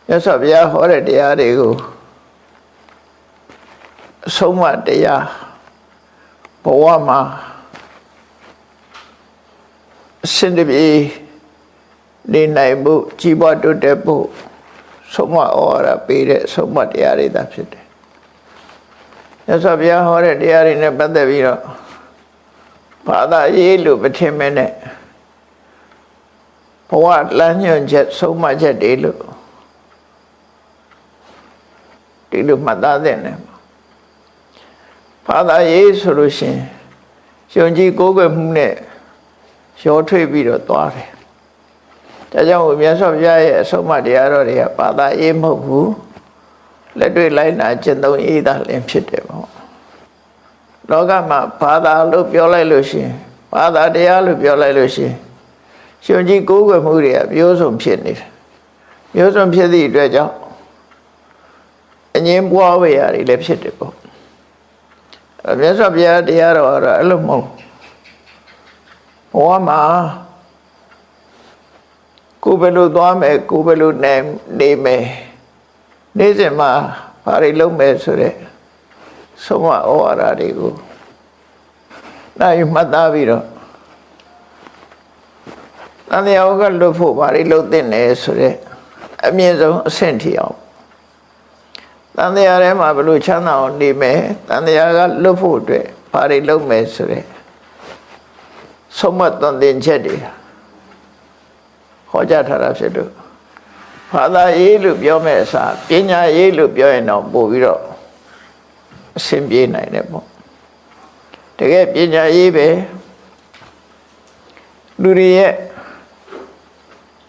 မြတ်စွာဘုရားဟောတဲ့တရားတွေကိုအဆုံးအမတရားဘဝမှာအစဉ်တပြေနေနိုင်မှုကြီးပွားတိုးတက်ဖို့ဆုံးမဩဝါဒပေးတဲ့ဆုံးမတရားတွေသာဖြစ်တယ်။မြတ်စွာဘုရားဟောတဲ့တရားတွေနဲ့ပတ်သက်ပြီးတော့ဘာသာရေးလို့မထင်မဲနဲ့ဘဝလမ်းညွှန်ချက်ဆုံးမချက်တွေလို့ဒီလိုမှတ်သားတဲ့နဲ့ဘာသာရေးဆိုလို့ရှိရင်ယုံကြည်ကိုးကွယ်မှုနဲ့ရောထွေးပြီးတော့သွားတယ်။ဒါကြောင့်မြတ်စွာဘုရားရဲ့အဆုံးအမတရားတော်တွေကဘာသာရေးမဟုတ်ဘူးလက်တွေ့လိုက်နာကျင့်သုံးရေးတာလည်းဖြစ်တယ်ပေါ့။လောကမှာဘာသာလို့ပြောလိုက်လို့ရှိရင်ဘာသာတရားလို့ပြောလိုက်လို့ရှိရင်ယုံကြည်ကိုးကွယ်မှုတွေကမျိုးစုံဖြစ်နေတယ်။မျိုးစုံဖြစ်သည့်အတွက်ကြောင့်အငြင်းပွားဝေရတွေလည်းဖြစ်တယ်ပေါ့။မြတ်စွာဘုရားတရားတော်ကတော့အဲ့လိုမဟုတ်ဘဝမှာကိုယ်ဘယ်လိုသွားမယ်ကိုယ်ဘယ်လိုနေမယ်နေ့စဉ်မှာဘာတွေလုပ်မယ်ဆိုတဲ့ဆုံးမဩဝါဒတွေကိုနိုင်မှတ်သားပြီးတော့တန်တရားကလွတ်ဖို့ဘာတွေလုပ်သင့်လဲဆိုတဲ့အမြင့်ဆုံးအဆင့်ထိအောင်တန်တရားထဲမှာဘယ်လိုချမ်းသာအောင်နေမယ်တန်တရားကလွတ်ဖို့အတွက်ဘာတွေလုပ်မယ်ဆိုတဲ့ဆုံးမသွန်သင်ချက်တွေဟောကြားထားတာဖြစ်လို့ဘာသာရေးလို့ပြောမဲ့အစားပညာရေးလို့ပြောရင်တော့ပို့ပြီးတော့အဆင်ပြေနိုင်တယ်ပေါ့တကယ်ပညာရေးပဲလူတွေရဲ့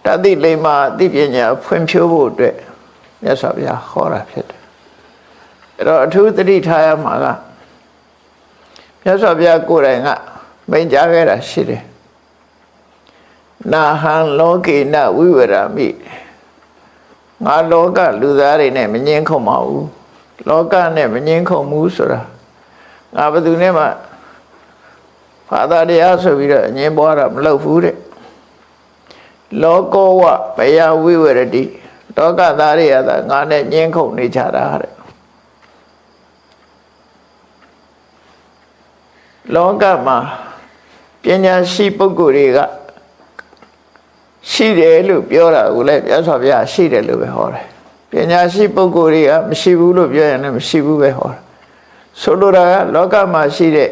တတိလိမ္မာအသိပညာဖွံ့ဖြိုးဖို့အတွက်မြတ်စွာဘုရားဟောတာဖြစ်တယ်အဲ့တော့အထူးသတိထားရမှာကမြတ်စွာဘုရားကိုယ်တိုင်ကမိန့်ကြားခဲ့တာရှိတယ်နာဟံလောကေနဝိဝရမိငါလောကလူသားတွေနဲ့မငင်းခုံပါဘူးလောကနဲ့မငင်းခုံဘူးဆိုတာငါဘယ်သူနဲ့မှဘာသာတရားဆိုပြီးတော့အငင်းပွားတာမလုပ်ဘူးတဲ့လောကောဝဘယဝိဝရတိလောကသားတွေကသာငါနဲ့ငင်းခုံနေကြတာတဲ့လောကမှာပညာရှိပုဂ္ဂိုလ်တွေကရှိတယ်လို့ပြောတာကိုလည်းမြတ်စွာဘုရားရှိတယ်လို့ပဲဟောတယ်ပညာရှိပုဂ္ဂိုလ်တွေကမရှိဘူးလို့ပြောရင်လည်းမရှိဘူးပဲဟောတယ်ဆိုလိုတာကလောကမှာရှိတဲ့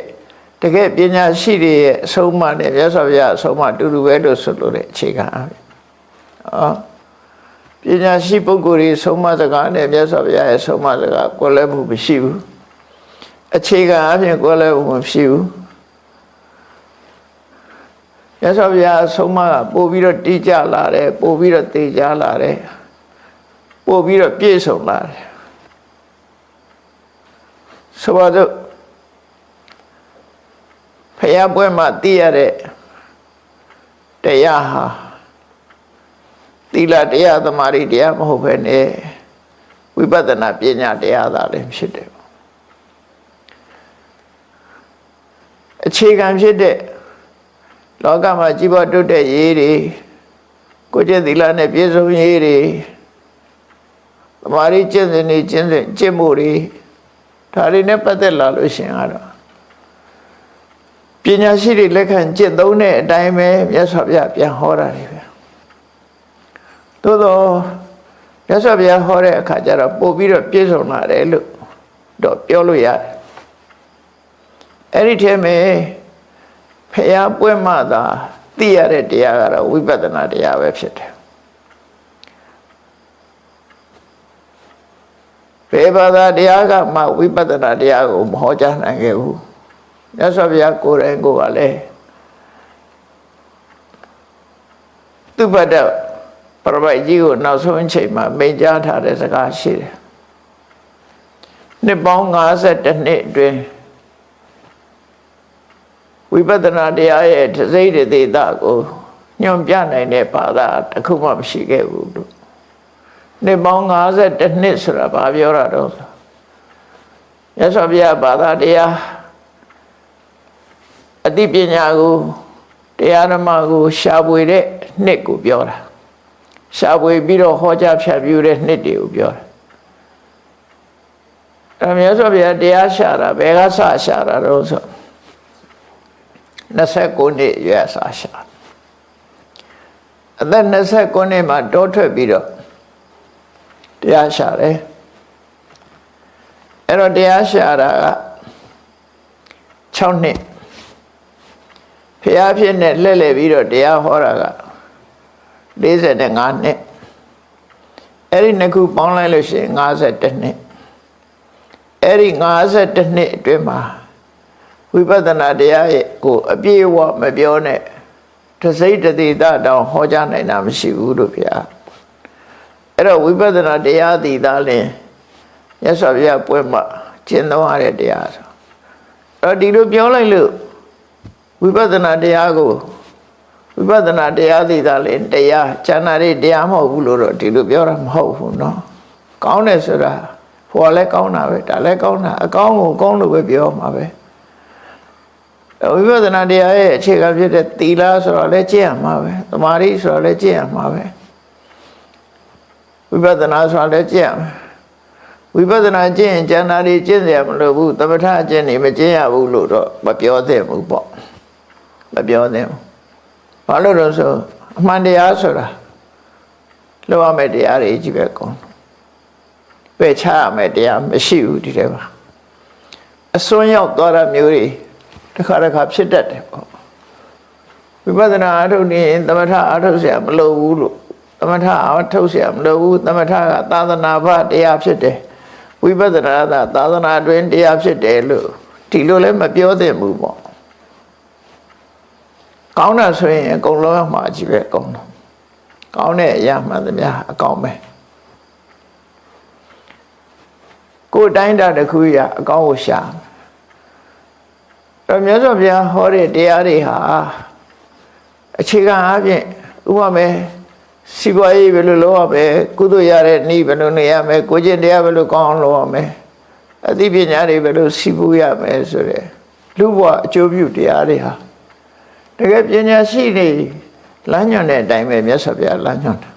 တကယ်ပညာရှိတွေရဲ့အဆုံးအမနဲ့မြတ်စွာဘုရားအဆုံးအမတူတူပဲလို့ဆိုလိုတဲ့အခြေခံအပြင်ပညာရှိပုဂ္ဂိုလ်တွေဆုံးမစကားနဲ့မြတ်စွာဘုရားရဲ့ဆုံးမစကားကွဲလွဲမှုမရှိဘူးအခြေခံအပြင်ကွဲလွဲမှုမရှိဘူးမြတ်စွာဘုရားဆုံးမကပို့ပြီးတော့တိကျလာတယ်ပို့ပြီးတော့သိကြလာတယ်ပို့ပြီးတော့ပြည့်စုံလာတယ်ဆိုပါစို့ဖယားပွဲမှာသိရတဲ့တရားဟာသီလတရားသမာဓိတရားမဟုတ်ဘဲနဲ့ဝိပဿနာပညာတရားသာလည်းဖြစ်တယ်အခြေခံဖြစ်တဲ့လောကမှာကြီးပွားတိုးတက်ရေးတွေကိုကျင့်သီလနဲ့ပြည့်စုံရေးတွေသမာဓိကျင့်စဉ်တွေကျင့်မှုတွေဒါတွေနဲ့ပတ်သက်လာလို့ရှင်ကတော့ပညာရှိတွေလက်ခံကျင့်သုံးတဲ့အတိုင်းပဲမြတ်စွာဘုရားပြန်ဟောတာတွေပဲသို့တော့မြတ်စွာဘုရားဟောတဲ့အခါကျတော့ပို့ပြီးတော့ပြည့်စုံလာတယ်လို့တော့ပြောလို့ရတယ်အဲ့ဒီထဲမှာဖယားပွဲမှသာသိရတဲ့တရားကတော့ဝိပဿနာတရားပဲဖြစ်တယ်ဘယ်ဘာသာတရားကမှဝိပဿနာတရားကိုမဟောကြားနိုင်ခဲ့ဘူးမြတ်စွာဘုရားကိုယ်တိုင်ကိုယ်ကလည်းသူပတ္တပရပိုက်ကြီးကိုနောက်ဆုံးအချိန်မှာမိန့်ကြားထားတဲ့စကားရှိတယ်နှစ်ပေါင်း52နှစ်အတွင်းဝိပဿနာတရားရဲ့တစိမ့်တေသကိုညွှန်ပြနိုင်တဲ့ဘာသာတစ်ခုမှမရှိခဲ့ဘူးလို့နှစ်ပေါင်း52နှစ်ဆိုတာဘာပြောတာတော့မြတ်စွာဘုရားဘာသာတရားအသိပညာကိုတရားဓမ္မကိုရှာဖွေတဲ့နှစ်ကိုပြောတာ ရှာဖွေပြီးတော့ဟောကြားဖြန့်ဖြူးတဲ့နှစ်တွေကိုပြောတယ်အဲ့မြတ်စွာဘုရားတရားရှာတာဘယ်ကစရှာတာတော့ဆို29နှစ်ရွယ်စရှာအသက်29နှစ်မှာတောထွက်ပြီးတော့တရားရှာတယ်အဲ့တော့တရားရှာတာက6နှစ်ဖျားဖြစ်နဲ့လှည့်လည်ပြီးတော့တရားဟောတာက45နှစ်အဲ့ဒီနှစ်ခုပေါင်းလိုက်လို့ရှိရင်52နှစ်အဲ့ဒီ52နှစ်အတွင်းမှာဝိပဿနာတရားရဲ့ကိုအပြည့်အဝမပြောနဲ့တစိမ့်တတိတတောင်ဟောကြားနိုင်တာမရှိဘူးလို့ဗျာအဲ့တော့ဝိပဿနာတရားတည်သားလင်မြတ်စွာဘုရားပွဲမှာကျင့်သုံးရတဲ့တရားဆိုအဲ့ဒီလိုပြောလိုက်လို့ဝိပဿနာတရားကိုဝိပဿနာတရားတည်သားလင်တရားဉာဏ်ရည်တရားမဟုတ်ဘူးလို့တော့ဒီလိုပြောတာမဟုတ်ဘူးเนาะကောင်းတယ်ဆိုတာဟိုကလည်းကောင်းတာပဲဒါလည်းကောင်းတာအကောင်းကိုကောင်းလို့ပဲပြောမှာပဲဝိပဿနာတရားရဲ့အခြေခံဖြစ်တဲ့သီလဆိုတော့လည်းကျင့်ရမှာပဲသမာဓိဆိုတော့လည်းကျင့်ရမှာပဲဝိပဿနာဆိုတော့လည်းကျင့်ရမှာဝိပဿနာကျင့်ရင်ဉာဏ်ရည်ကျင့်ရမလို့ဘူးသမထကျင့်နေမကျင့်ရဘူးလို့တော့မပြောသင့်ဘူးပေါ့မပြောသင့်ဘူးဘာလို့လဲဆိုအမှန်တရားဆိုတာလောက်ရမယ့်တရားတွေကြီးပဲကောင်းပဲချရမယ့်တရားမရှိဘူးဒီထဲမှာအစွန်းရောက်သွားတာမျိုးတွေတစ်ခါတစ်ခါဖြစ်တတ်တယ်ပေါ့ဝိပဿနာအထုတ်နေရင်သမထအထုတ်เสียမလိုဘူးလို့သမထအထုတ်เสียမလိုဘူးသမထကသာသနာ့ဘတရားဖြစ်တယ်ဝိပဿနာကသာသနာတွင်တရားဖြစ်တယ်လို့ဒီလိုလည်းမပြောသင့်ဘူးပေါ့ကောင်းတာဆိုရင်အကုန်လုံးမှာကြီးပဲကောင်းတော့ကောင်းတဲ့အရာမှန်သမျှအကောင်းပဲကိုယ်တိုင်းတာတစ်ခုရအကောင်းကိုရှာတော့မြတ်စွာဘုရားဟောတဲ့တရားတွေဟာအခြေခံအားဖြင့်ဥပမာစီးပွားရေးဘယ်လိုလုပ်ရမလဲကုသိုလ်ရတဲ့နည်းဘယ်လိုနေရမလဲကိုကျင့်တရားဘယ်လိုကောင်းအောင်လုပ်ရမလဲအသိပညာတွေဘယ်လိုစီးပူးရမလဲဆိုတဲ့လူ့ဘဝအကျိုးပြုတရားတွေဟာတကယ်ပညာရှိတွေလမ်းညွှန်တဲ့အတိုင်းပဲမြတ်စွာဘုရားလမ်းညွှန်တာ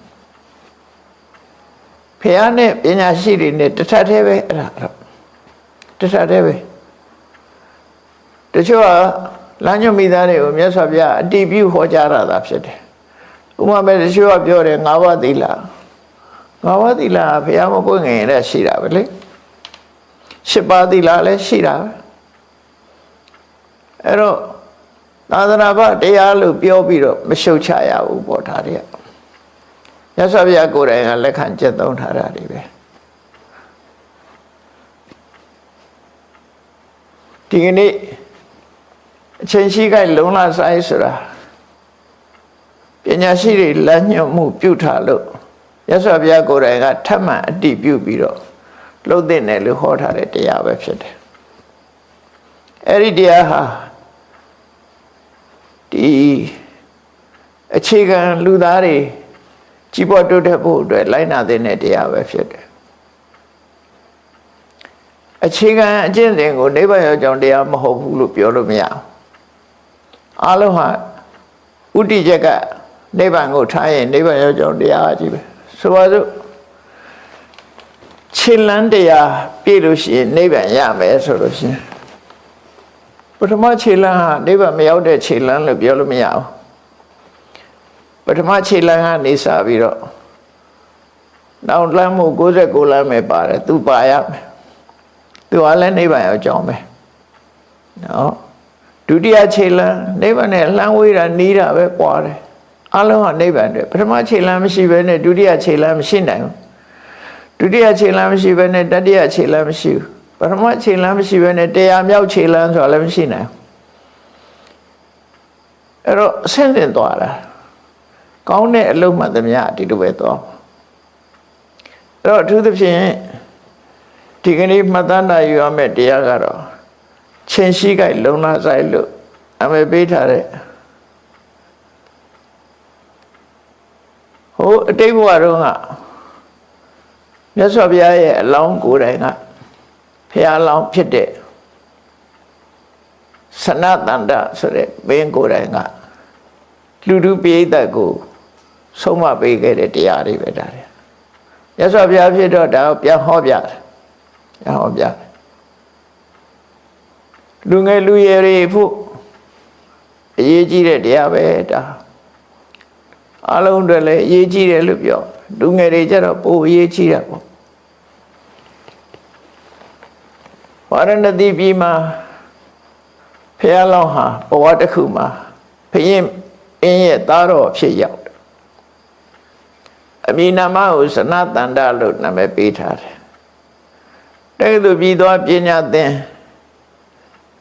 ဖះနဲ့ပညာရှိတွေနဲ့တစ်ထပ်တည်းပဲအဲ့ဒါတစ်ထပ်တည်းပဲတချို့ကလမ်းညွှန်မိသားတွေကိုမြတ်စွာဘုရားအတည်ပြုဟောကြားတာသာဖြစ်တယ်ဥပမာတချို့ကပြောတယ်၅ပါးသီလ၅ပါးသီလကဘုရားမပွင့်ငင်ရတဲ့ရှိတာပဲလေ၈ပါးသီလလည်းရှိတာပဲအဲ့တော့သာသနာ့ဘတရားလို့ပြောပြီးတော့မရှုတ်ချရဘူးပေါ့ဒါတွေကမြတ်စွာဘုရားကိုယ်တိုင်ကလက်ခံကျင့်သုံးထားတာတွေပဲဒီကနေ့အချိန်ရှိခိုက်လုံလဆိုင်ဆိုတာပညာရှိတွေလမ်းညွှန်မှုပြုထားလို့မြတ်စွာဘုရားကိုယ်တိုင်ကထပ်မံအတည်ပြုပြီးတော့လှုပ်တဲ့နယ်လို့ဟောထားတဲ့တရားပဲဖြစ်တယ်အဲ့ဒီတရားဟာဒီအခြေခံလူသားတွေကြီးပွားတိုးတက်ဖို့အတွက်လိုက်နာတဲ့တရားပဲဖြစ်တယ်အခြေခံအကျင့်စဉ်ကိုနိဗ္ဗာန်ရောက်ကြောင်းတရားမဟုတ်ဘူးလို့ပြောလို့မရဘူးအားလုံးဟာဥတည်ချက်ကနိဗ္ဗာန်ကိုထားရင်နိဗ္ဗာန်ရောက်ကြောင်းတရားကြီးပဲဆိုပါစို့ခြေလန်းတရားပြည့်လို့ရှိရင်နိဗ္ဗာန်ရမယ်ဆိုလို့ရှိရင်ပထမခြေလန်းဟာနိဗ္ဗာန်မရောက်တဲ့ခြေလန်းလို့ပြောလို့မရဘူးပထမခြေလန်းကနေစပြီးတော့နောက်လမ်းမှု69လမ်းပဲပါတယ်သူပါရမယ်သူကလည်းနိဗ္ဗာန်ရောက်ကြောင်းပဲနော်ဒုတိယခြေလန်းနိဗ္ဗာန်နဲ့လှမ်းဝေးတာနီးတာပဲပွားတယ်အလုံးဟာနိဗ္ဗာန်တွေပထမခြေလန်းမရှိဘဲနဲ့ဒုတိယခြေလန်းမရှိနိုင်ဘူးဒုတိယခြေလန်းမရှိဘဲနဲ့တတိယခြေလန်းမရှိဘူးပထမခြေလန်းမရှိဘဲနဲ့တရားမြောက်ခြေလန်းဆိုတာလည်းမရှိနိုင်ဘူးအဲ့တော့ဆင့်တင်သွားတာကောင်းတဲ့အလုပ်မှသမျှဒီလိုပဲသွားအဲ့တော့အထူးသဖြင့်ဒီကနေ့မှတ်သားနိုင်ရမယ့်တရားကတော့ချင်းရှိကြိုက်လုံလာဆိုင်လို့အမေပေးထားတဲ့ဟိုအတိတ်ဘဝတုန်းကမြတ်စွာဘုရားရဲ့အလောင်းကိုယ်တိုင်ကဘုရားအလောင်းဖြစ်တဲ့စနတန္တဆိုတဲ့ဘင်းကိုယ်တိုင်ကလူလူပိဋကတ်ကို ဆုံးမပေးခဲ့တဲ့တရားတွေပဲဒါတွေမြတ်စွာဘုရားဖြစ်တော့ဒါကိုပြန်ဟောပြတယ်ပြန်ဟောပြတယ်လူငယ်လူရွယ်တွေဖို့အရေးကြီးတဲ့တရားပဲဒါအလုံးတွေလည်းအရေးကြီးတယ်လို့ပြောလူငယ်တွေကျတော့ပိုအရေးကြီးတာပေါ့ဝါရဏသီပြည်မှာဖះလောင်းဟာဘဝတစ်ခုမှာဘုရင်အင်းရဲ့သားတော်ဖြစ်ရောက်တယ်အမိနာမကိုစနတန္တလို့နာမည်ပေးထားတယ်တကယ်လို့ပြီးသွားပညာသင်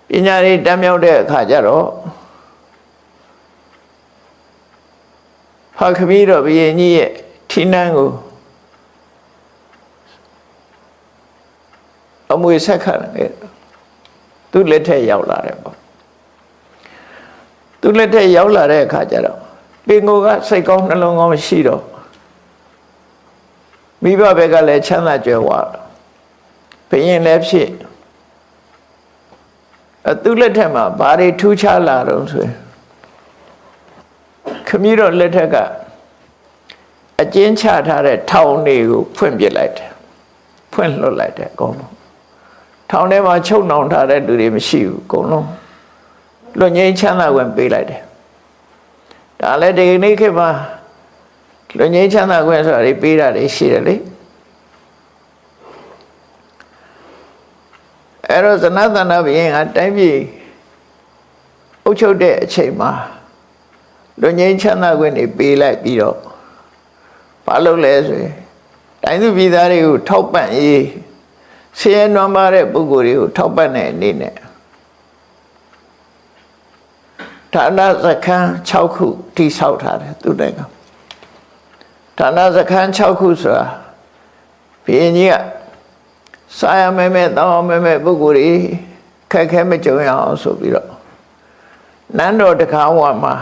ပညာရေးတတ်မြောက်တဲ့အခါကျတော့ဖခမီးတော်ဘုရင်ကြီးရဲ့ထီးနှန်းကိုအမွေဆက်ခတ်တယ်သူ့လက်ထက်ရောက်လာတယ်ပေါ့သူ့လက်ထက်ရောက်လာတဲ့အခါကျတော့ပင်ကိုကစိတ်ကောင်းနှလုံးကောင်းရှိတော့မိဘဘက်ကလည်းချမ်းသာကြွယ်ဝဘုရင်လည်းဖြစ်သူ့လက်ထက်မှာဘာတွေထူးခြားလာတော့ဆိုရင်ခမည်းတော်လက်ထက်ကအကျဉ်းချထားတဲ့ထောင်တွေကိုဖွင့်ပြလိုက်တယ်ဖွင့်လွှတ်လိုက်တယ်အကုန်လုံးထောင်ထဲမှာချုပ်နှောင်ထားတဲ့လူတွေမရှိဘူးအကုန်လုံးလွတ်ငြိမ်းချမ်းသာခွင့်ပေးလိုက်တယ်ဒါလည်းဒီနေ့ခေတ်မှာလွတ်ငြိမ်းချမ်းသာခွင့်ဆိုတာတွေပေးတာတွေရှိတယ်လေအဲ့တော့ဇနသန္တာဘုရင်ကတိုင်းပြည်အုပ်ချုပ်တဲ့အချိန်မှာလွတ်ငြိမ်းချမ်းသာခွင့်တွေပေးလိုက်ပြီးတော့ဘာလုပ်လဲဆိုရင်တိုင်းသူပြည်သားတွေကိုထောက်ပံ့ရေးဆင်းရဲနွမ်းပါးတဲ့ပုဂ္ဂိုလ်တွေကိုထောက်ပံ့တဲ့အနေနဲ့ဌာနစခန်း6ခုတိဆောက်ထားတယ်သူတိုင်ကဌာနစခန်း6ခုဆိုတာဘုရင်ကြီးကစားရမဲမဲတောင်းမဲမဲပုဂ္ဂိုလ်တွေခက်ခဲမကြုံရအောင်ဆိုပြီးတော့နန်းတော်တကားဝမှာ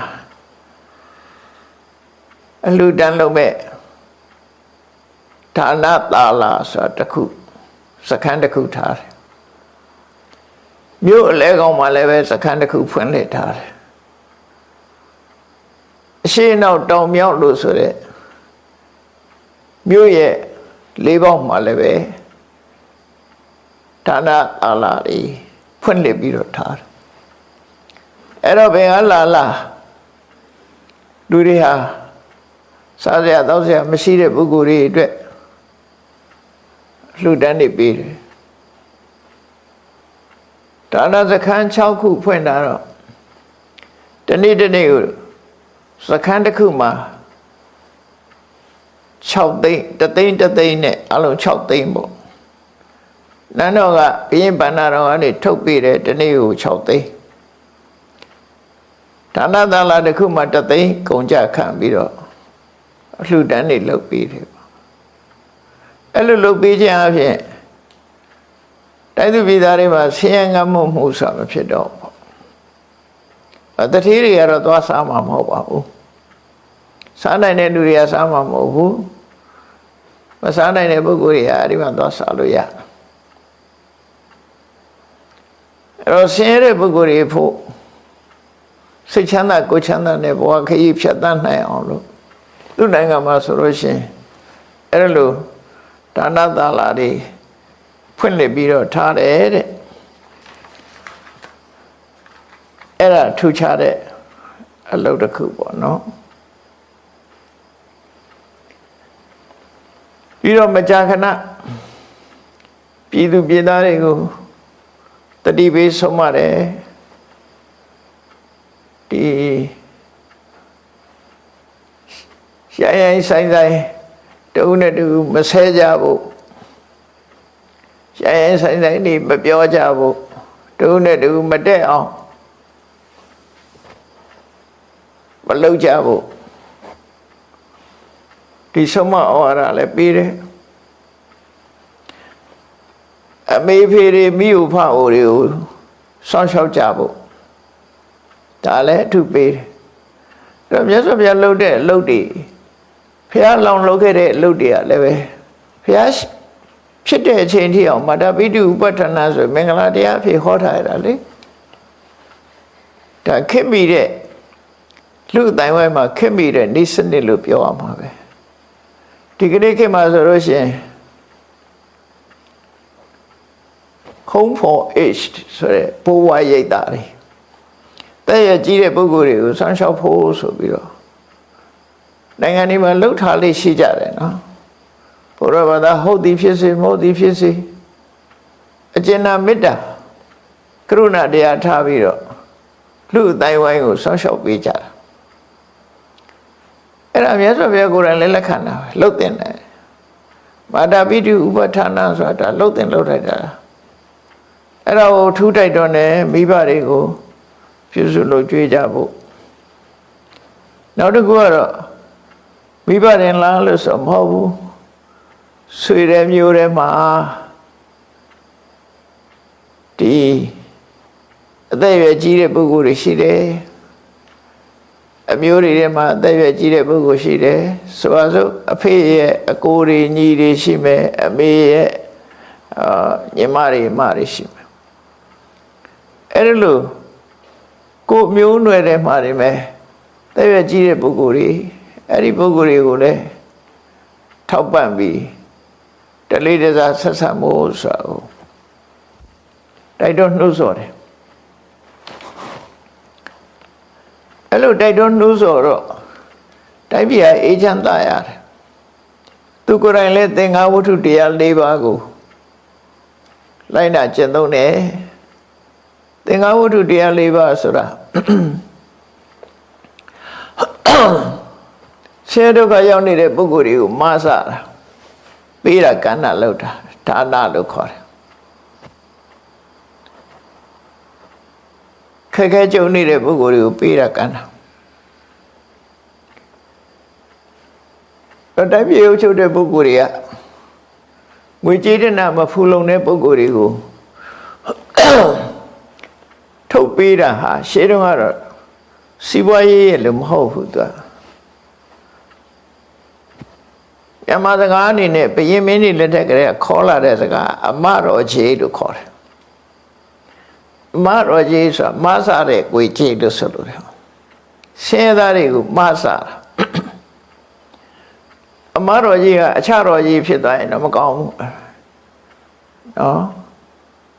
အလှူဒန်းလုပ်မဲ့ဌာနသာလာဆိုတာတစ်ခုစခန်းတစ်ခုထားတယ်မြို့အလဲကောင်မှာလည်းပဲစခန်းတစ်ခုဖွင့်လှစ်ထားတယ်အရှိနောက်တောင်မြောက်လို့ဆိုတဲ့မြို့ရဲ့လေးပေါက်မှာလည်းပဲဌာနသာလာတွေဖွင့်လှစ်ပြီးတော့ထားတယ်အဲ့တော့ဘယ်ကလာလူတွေဟာစားစရာတောက်စရာမရှိတဲ့ပုဂ္ဂိုလ်တွေအတွက်လှူဒန်းနေပေးတယ်ဌာနစခန်း6ခုဖွင့်တာတော့ဒီနေ့ကိုစခန်းတစ်ခုမှာ6သိန်းတသိန်းနဲ့အလုံး6သိန်းပေါ့နန်းတော်ကဘုရင်ဗန္နာတော်ကနေထုတ်ပေးတယ်ဒီနေ့ကို6သိန်းဌာနသာလာတစ်ခုမှာ1သိန်းကုန်ကြခံပြီးတော့အလှူဒန်းတွေလုပ်ပေးတယ်အဲ့လိုလုပ်ပေးခြင်းအပြင်တိုင်းသူပြည်သားတွေမှာဆင်းရဲငတ်မှုဆိုတာမဖြစ်တော့ဘူးတတိတွေကတော့သွားစားမှာမဟုတ်ပါဘူးစားနိုင်တဲ့လူတွေကစားမှာမဟုတ်ဘူးမစားနိုင်တဲ့ပုဂ္ဂိုလ်တွေကအဲ့ဒီမှာသွားစားလို့ရအဲ့တော့ဆင်းရဲတဲ့ပုဂ္ဂိုလ်တွေဖို့စိတ်ချမ်းသာကိုယ်ချမ်းသာနဲ့ဘဝခရီးဖြတ်သန်းနိုင်အောင်လို့သူ့နိုင်ငံမှာဆိုလို့ရှိရင်အဲ့လိုဒါနသာလာတွေဖွင့်လှစ်ပြီးတော့ထားတယ်တဲ့အဲ့ဒါထူခြားတဲ့အလုပ်တစ်ခုပေါ့နော်ပြီးတော့မကြာခဏပြည်သူပြည်သားတွေကိုတတိပေးဆုံးမတယ်ဒီရိုင်းဆိုင်တူနဲ့တူမဆဲကြဘူးရိုင်းဆိုင်နေမပြောကြဘူးတူနဲ့တူမတက်အောင်မလုပ်ကြဘူးဒီဆုံးမဩဝါဒလည်းပေးတယ်အမေဖေတွေမိဥဖအိုတွေကိုစောင့်ရှောက်ကြဖို့ဒါလည်းအထုပေးတယ်အဲ့တော့မြတ်စွာဘုရားလုပ်တဲ့အလုပ်တွေဘုရားလောင်လုပ်ခဲ့တဲ့အလုပ်တွေကလည်းပဲဘုရားဖြစ်တဲ့အချိန်ထိအောင်မာတာပိတုဥပဋ္ဌာနာဆိုမင်္ဂလာတရားအဖြစ်ဟောထားရတာလေဒါခင်မိတဲ့ လူအတိုင်းဝိုင်းမှာခက်မိတဲ့နေစနစ်လို့ပြောရမှာပဲဒီကနေ့ခေတ်မှာဆိုလို့ရှိရင် home for aged ဆိုတဲ့ဘိုးဘွားရိပ်တာတွေတဲ့ရကြီးတဲ့ပုဂ္ဂိုလ်တွေကိုဆန်းရှောက်ဖို့ဆိုပြီးတော့နိုင်ငံတွေမှာလှုပ်ထားလေးရှိကြတယ်နော်ဘုရားဘာသာဟုတ်သည်ဖြစ်စေမဟုတ်သည်ဖြစ်စေအကျဉ်းမေတ္တာကရုဏာတရားထားပြီးတော့လူအတိုင်းဝိုင်းကိုဆောင်းလျှောက်ပေးကြတာအဲ့ဒါမြတ်စွာဘုရားကိုယ်တိုင်လည်းလက်ခံတာပဲလှုပ်တင်တယ်မာတာပိတုဥပဌာနဆိုတာလှုပ်တင်လှုပ်ထိုက်တာအဲ့ဒါကိုထူးတိုက်တော့ねမိဘတွေကိုပြုစုလို့ကြွေးကြဖို့နောက်တစ်ခုကတော့မိဘရင်လားလို့ဆိုမဟုတ်ဘူးဆွေတဲ့မျိုးတွေမှာဒီအသက်အရွယ်ကြီးတဲ့ပုဂ္ဂိုလ်တွေရှိတယ်အမျိုးတွေထဲမှာအသက်အရွယ်ကြီးတဲ့ပုဂ္ဂိုလ်ရှိတယ်ဆိုပါစို့အဖေရဲ့အကိုတွေညီတွေရှိမယ်အမေရဲ့ညီမတွေမတွေရှိမယ်အဲ့ဒါလို့ကိုမျိုးနွယ်တဲ့မှာတွေမယ်သက်ရွယ်ကြီးတဲ့ပုဂ္ဂိုလ်တွေအဲ့ဒီပုဂ္ဂိုလ်တွေကိုလည်းထောက်ပံ့ပြီးတလေးတစားဆက်ဆံမှုဆိုတော့တိုက်တွန်းနှိုးဆော်တယ်အဲ့လိုတိုက်တွန်းနှိုးဆော်တော့တိုင်းပြည်ဟာအေးချမ်းသာရတယ်သူကိုယ်တိုင်လည်းသင်္ဃာဝတ္ထုတရား၄ပါးကိုလိုက်နာကျင့်သုံးတယ်သင်္ဃာဝတ္ထုတရား၄ပါးဆိုတာဆင်းရဲဒုက္ခရောက်နေတဲ့ပုဂ္ဂိုလ်တွေကိုမဆတာပေးတာကဏ္ဍလောက်တာဒါနလို့ခေါ်တယ်ခက်ခဲကြုံနေတဲ့ပုဂ္ဂိုလ်တွေကိုပေးတာကဏ္ဍတိုင်းပြည်အုပ်ချုပ်တဲ့ပုဂ္ဂိုလ်တွေကငွေကြေးတဲ့နာမဖူလုံတဲ့ပုဂ္ဂိုလ်တွေကိုထုတ်ပေးတာဟာရှေးတုန်းကတော့စီးပွားရေးလည်းမဟုတ်ဘူးသူမြန်မာစကားအနေနဲ့ဘုရင်မင်းတွေလက်ထက်ကလေးခေါ်လာတဲ့စကားအမတော်ကြီးလို့ခေါ်တယ်အမတော်ကြီးဆိုတာမဆတဲ့ကိုကြီးလို့ဆိုလို့တယ်ဆင်းရဲသားတွေကိုမဆတာအမတော်ကြီးကအခြားတော်ကြီးဖြစ်သွားရင်တော့မကောင်းဘူးနော်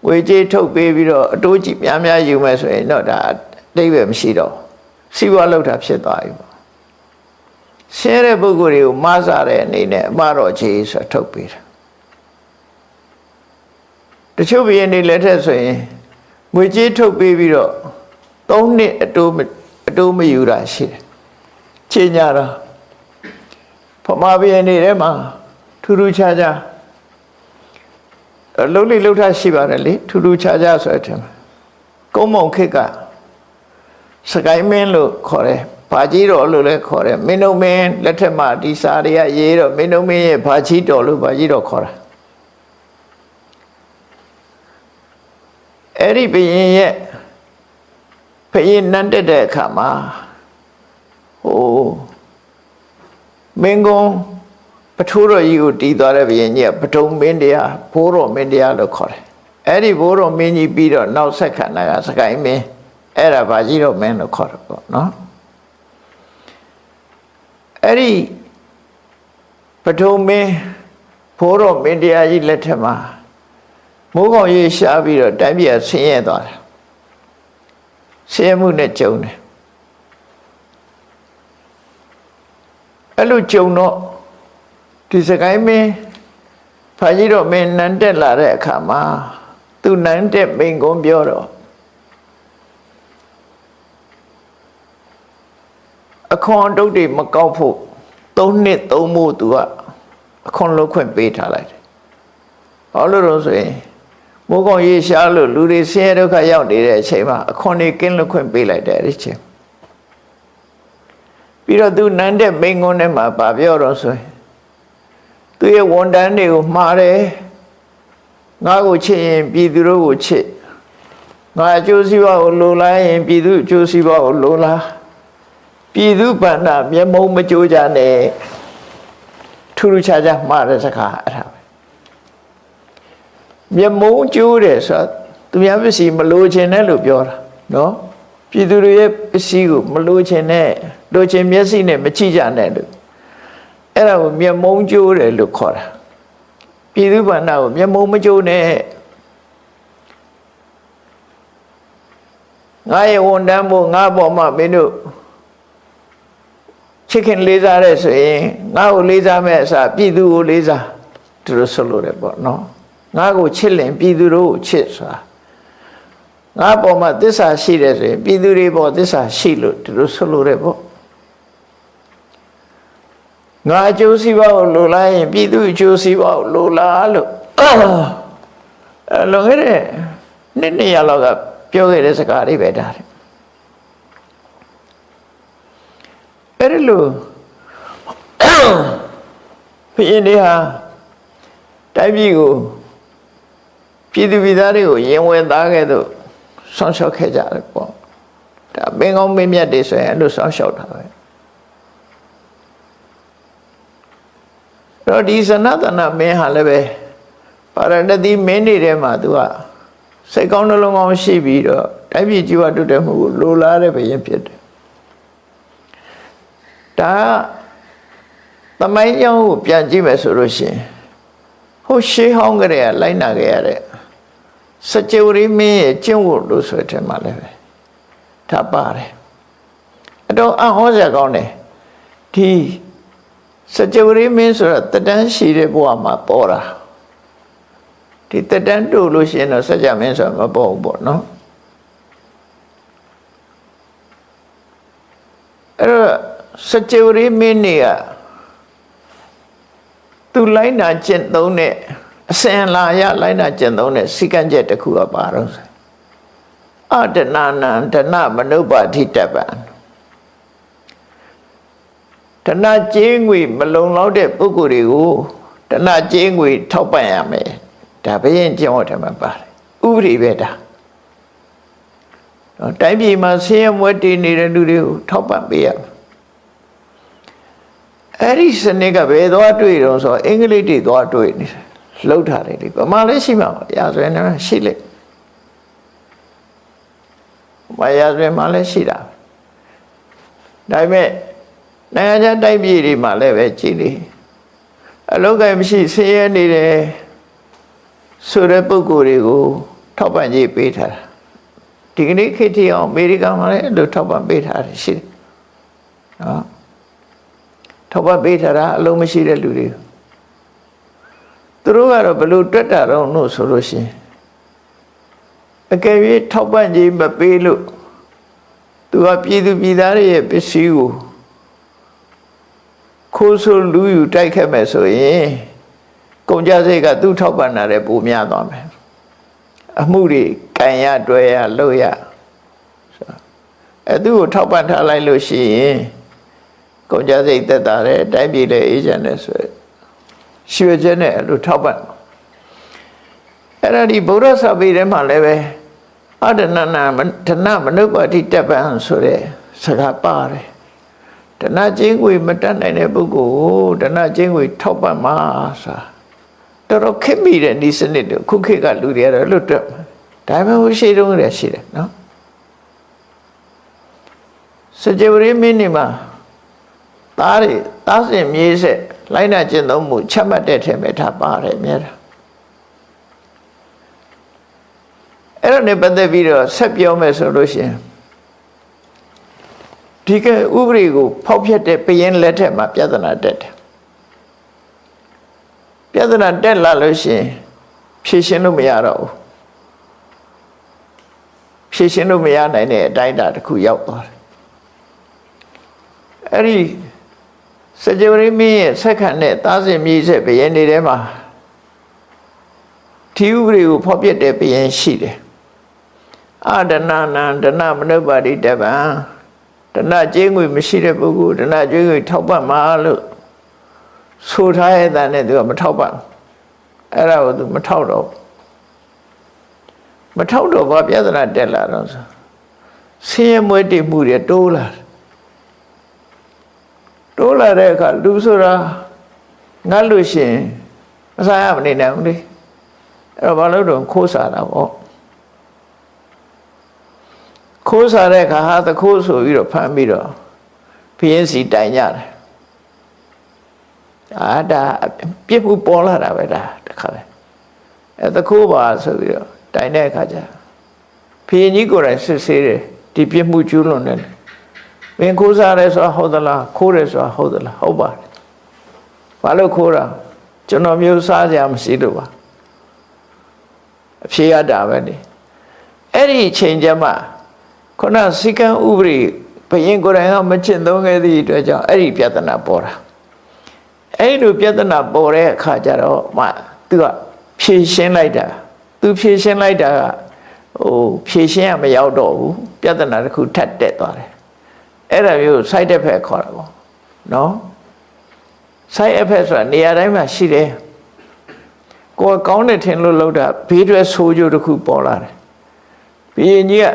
ငွေကြေးထုတ်ပေးပြီးတော့အတိုးကြီးများများယူမယ်ဆိုရင်တော့ဒါအတိတ်ပဲမရှိတော့စီးပွားလောက်တာဖြစ်သွားပြီပေါ့ရှင်းတဲ့ပုဂ္ဂိုလ်တွေကိုမဆတဲ့အနေနဲ့အမတော်ကြီးဆိုထုတ်ပေးတာတချို့ဘုရင်တွေလက်ထက်ဆိုရင်ငွေကြေးထုတ်ပေးပြီးတော့3နှစ်အတိုးမယူတာရှိတယ်ချိန်ကြတော့ဖမာဘုရင်တွေထဲမှာထူးထူးခြားခြားလုံးလိလှုပ်ထရှိပါတယ်လေထူးထူးခြားခြားဆိုတဲ့ကုန်းမုံခေတ်ကစကိုင်းမင်းလို့ခေါ်တယ်ဘာကြီးတော်လို့လည်းခေါ်တယ်မင်းတို့မင်းလက်ထက်မှာဒီစာတွေကရေးတော့မင်းတို့မင်းရဲ့ဘာကြီးတော်လို့ဘာကြီးတော်ခေါ်တာအဲ့ဒီဘုရင်ရဲ့ဘုရင်နန်းတက်တဲ့အခါမှာဟိုမင်းကုန်းပထိုးတော်ကြီးကိုတီးသွားတဲ့ဘုရင်ကြီးကပထုံမင်းတရားဘိုးတော်မင်းတရားလို့ခေါ်တယ်အဲ့ဒီဘိုးတော်မင်းကြီးပြီးတော့နောက်ဆက်ခံတာကစကိုင်းမင်းအဲ့ဒါဘာကြီးတော်မင်းလို့ခေါ်တယ်ပေါ့နော်အဲ့ဒီပထုံမင်းဘိုးတော်မင်းတရားကြီးလက်ထက်မှာမိုးကောင်ရေရှားပြီးတော့တိုင်းပြည်ဆင်းရဲသွားတယ်ဆင်းရဲမှုနဲ့ကြုံတယ်အဲ့လိုကြုံတော့ဒီစကိုင်းမင်းဘာကြီးတော်မင်းနန်းတက်လာတဲ့အခါမှာသူနန်းတက်မိန်ကုန်းပြောတော့အခွန်တုတ်တွေမကောက်ဖို့3နှစ်3မို့သူကအခွန်လုပ်ခွင့်ပေးထားလိုက်တယ်။ဘာလို့လို့ဆိုရင်မိုးကောင်ရေရှားလို့လူတွေဆင်းရဲဒုက္ခရောက်နေတဲ့အချိန်မှာအခွန်တွေကင်းလွတ်ခွင့်ပေးလိုက်တယ်အဲ့ဒီချိန်ပြီးတော့သူနန်းတဲ့မိန်ကုန်းထဲမှာဗာပြောတော့ဆိုရင်သူရဲ့ဝန်တန်းတွေကိုမှားတယ်ငါ့ကိုချစ်ရင်ပြည်သူတို့ကိုချစ်ငါအကျိုးစီးပွားကိုလိုလားရင်ပြည်သူအကျိုးစီးပွားကိုလိုလားပြည်သူဗန္ဒမျက်မုံမကြိုးကြနဲ့ထူးထူးခြားခြားမှားတဲ့စကားအဲ့ဒါပဲမျက်မုံကြိုးတယ်ဆိုတော့သူများပစ္စည်းမလိုချင်တဲ့လို့ပြောတာနော် ပြည်သူတွေရဲ့ပစ္စည်းကိုမလိုချင်နဲ့လိုချင်မျက်စိနဲ့မကြည့်ကြနဲ့လို့အဲ့ဒါကိုမျက်မုံကျိုးတယ်လို့ခေါ်တာပြည်သူ့ဘာသာကိုမျက်မုံမကျိုးနဲ့ငါရဲ့ဝန်တန်းဖို့ငါပေါ်မှာမင်းတို့ချစ်ခင်လေးစားတဲ့ဆိုရင်ငါ့ကိုလေးစားမဲ့အစားပြည်သူကိုလေးစားသူတို့ဆိုလို့တယ်ပေါ့နော်ငါ့ကိုချစ်လင်ပြည်သူတို့ကိုချစ်ဆိုတာငါပေါ်မှာသစ္စာရှိတယ်ဆိုရင်ပြည်သူတွေပေါ်သစ္စာရှိလို့သူတို့ဆိုလို့တယ်ပေါ့ငါအကျိုးစီးပွားကိုလိုလားရင်ပြည်သူအကျိုးစီးပွားကိုလိုလားလို့လွန်ခဲ့တဲ့နှစ်ရက်လောက်ကပြောခဲ့တဲ့စကားလေးပဲဒါတယ်အဲ့ဒီလိုဘုရင်တွေဟာတိုင်းပြည်ကိုပြည်သူပြည်သားတွေကိုရင်ဝင်သားခဲ့တော့ဆောင်းလျှောက်ခဲ့ကြတယ်ပေါ့ဒါမင်းကောင်းမင်းမြတ်တွေဆိုရင်အဲ့လိုဆောင်းလျှောက်တာပဲတော့ဒီစနတနာမင်းဟာလည်းပဲပါရဏသီမင်းတွေထဲမှာသူကစိတ်ကောင်းနှလုံးကောင်းရှိပြီးတော့တိုင်းပြည်ကြီးဝတ်တဲ့မှုကိုလိုလားတဲ့ဘုရင်ဖြစ်တယ်ဒါသမိုင်းကြောင်းကိုပြန်ကြည့်မယ်ဆိုလို့ရှိရင်ဟိုရှေးဟောင်းကလေးကလိုက်နာခဲ့ရတဲ့စကြဝဠာမင်းရဲ့ကျင့်ဝတ်လို့ဆိုတဲ့မှာလည်းပဲဒါပါတယ်အတော့အဟောစရာကောင်းတယ်ဒီစကြဝဠာမင်းဆိုတာတတန်းရှိတဲ့ဘဝမှာပေါ်တာဒီတတန်းတို့လို့ရှိရင်တော့စကြမင်းဆိုတာမပေါ်ဘူးပေါ့နော်အဲ့တော့စကြဝဠာမင်းတွေကသူလိုက်နာကျင့်သုံးတဲ့အစဉ်လာရလိုက်နာကျင့်သုံးတဲ့စိကံချက်တစ်ခုကပါတော့အတဏနံတဏမနုပါတိတပံတဏကျေးငွေမလုံလောက်တဲ့ပုဂ္ဂိုလ်တွေကိုတဏကျေးငွေထောက်ပံ့ရမယ်ဒါဘုရင်ကျင့်ဝတ်တယ်မှာပါတယ်ဥပဒေပဲဒါတိုင်းပြည်မှာဆင်းရဲမွဲတေနေတဲ့လူတွေကိုထောက်ပံ့ပေးရမယ်အဲ့ဒီစနစ်ကဘယ်သွားတွေ့တော့ဆိုအင်္ဂလိပ်တွေသွားတွေ့နေတယ်လှုပ်ထားတယ်လေဗမာလည်းရှိမှာပါရာဇဝင်လည်းရှိလေဘာရာဇဝင်မှလည်းရှိတာဒါပေမဲ့နိုင်ငံခြားတိုင်းပြည်တွေမှာလည်းပဲကြည်လေအလောက်ကမရှိဆင်းရဲနေတယ်ဆိုတဲ့ပုဂ္ဂိုလ်တွေကိုထောက်ပံ့ကြေးပေးထားတာဒီကနေ့ခေတ်ထိအောင်အမေရိကန်မှာလည်းအဲ့လိုထောက်ပံ့ပေးထားတယ်ရှိတယ်နော်ထောက်ပံ့ပေးထားတာအလုံးမရှိတဲ့လူတွေသူတို့ကတော့ဘယ်လိုတွက်တာတော့လို့ဆိုလို့ရှိရင်အကယ်၍ထောက်ပံ့ကြေးမပေးလို့သူကပြည်သူပြည်သားတွေရဲ့ပစ္စည်းကိုခိုးဆိုးလူယူတိုက်ခဲ့မယ်ဆိုရင်ကုန်ကြစိတ်ကသူ့ထောက်ပံ့တာလည်းပိုများသွားမယ်အမှုတွေကံရတွဲရလို့ရသူ့ကိုထောက်ပံ့ထားလိုက်လို့ရှိရင်ကုန်ကြစိတ်သက်သာတယ်တိုင်းပြည်လည်းအေးချမ်းတယ်ဆိုရွှေချက်နဲ့လို့ထောက်ပံ့အဲ့ဒါဒီဗုဒ္ဓစာပေထဲမှာလည်းပဲအတဏနာဓနမနုပါတိတပံဆိုတဲ့စကားပါတယ်ဓနချင်းငွေမတတ်နိုင်တဲ့ပုဂ္ဂိုလ်ကိုဓနချင်းငွေထောက်ပံ့မှာဆိုတာတော်ခက်မိတဲ့ဒီစနစ်တို့ခုခေတ်ကလူတွေကတော့လွတ်တော့ဒါပေမဲ့ဟိုရှေ့တုန်းကတည်းကရှိတယ်နော်စကြဝဠာမင်းနေမှာသားစဉ်မြေးဆက်လိုက်နာကျင့်သုံးမှုချမှတ်တဲ့ထဲမှာထားပါတယ်မြဲတာအဲ့ဒါနဲ့ပတ်သက်ပြီးတော့ဆက်ပြောမယ်ဆိုလို့ရှိရင်ဒီကဥပဒေကိုဖောက်ဖျက်တဲ့ဘုရင်လက်ထက်မှာပြဿနာတက်တယ်ပြဿနာတက်လာလို့ရှိရင်ဖြေရှင်းလို့မရတော့ဘူးဖြေရှင်းလို့မရနိုင်တဲ့အတိုင်းအတာတစ်ခုရောက်သွားတယ်အဲ့ဒီစကြဝဠာမင်းရဲ့ဆက်ခံတဲ့သားစဉ်မြေးဆက်ဘုရင်တွေထဲမှာဒီဥပဒေကိုဖောက်ဖျက်တဲ့ဘုရင်ရှိတယ်အဒနာနံဒနမနုပါတိတပံဒနကျေးငွေမရှိတဲ့ပုဂ္ဂိုလ်ဒနကျေးငွေထောက်ပံ့မှာလို့ဆိုထားရတဲ့နဲ့သူကမထောက်ပံ့အဲ့ဒါကိုသူမထောက်တော့ဘာပြဿနာတက်လာတော့ဆိုဆင်းရဲမွဲတေမှုတွေတိုးလာတဲ့အခါလူဆိုတာငတ်လို့ရှိရင်မစားရမနေနိုင်ဘူးလေအဲ့တော့ဘာလို့တော့ခိုးစားတာပေါ့ ခိုးစားတဲ့ခါဟာတခိုးဆိုပြီးတော့ဖမ်းပြီးတော့ဘုရင်စီတိုင်ကြတယ်ဒါပြစ်မှုပေါ်လာတာပဲဒါတခါပဲတခိုးပါဆိုပြီးတော့တိုင်တဲ့အခါကျဘုရင်ကြီးကိုယ်တိုင်စစ်ဆေးတယ်ဒီပြစ်မှုကျူးလွန်တယ်မင်းခိုးစားရဲဆိုတာဟုတ်သလားခိုးရဲဆိုတာဟုတ်သလားဟုတ်ပါတယ်ဘာလို့ခိုးတာကျွန်တော်မျိုးစားကြမရှိလို့ပါအဖြေရတာပဲလေအဲ့ဒီအချိန်ကျမှခုနစီကံဥပဒေဘယင်ကိုယ်တိုင်ကမချင့်သုံးခဲ့သည့်အတွက်ကြောင့်အဲ့ဒီပြဿနာပေါ်တာအဲ့လိုပြဿနာပေါ်တဲ့အခါကျတော့မှသူကဖြေရှင်းလိုက်တာသူဖြေရှင်းလိုက်တာကဖြေရှင်းရမရောက်တော့ဘူးပြဿနာတစ်ခုထပ်တက်သွားတယ်အဲ့ဒါမျိုး side effect ခေါ်တာပေါ့နော် side effect ဆိုတာနေရာတိုင်းမှာရှိတယ်ကိုယ်ကောင်းတယ်ထင်လို့လုပ်တာဘေးထွက်ဆိုးကျိုးတစ်ခုပေါ်လာတယ်ဘုရင်ကြီးက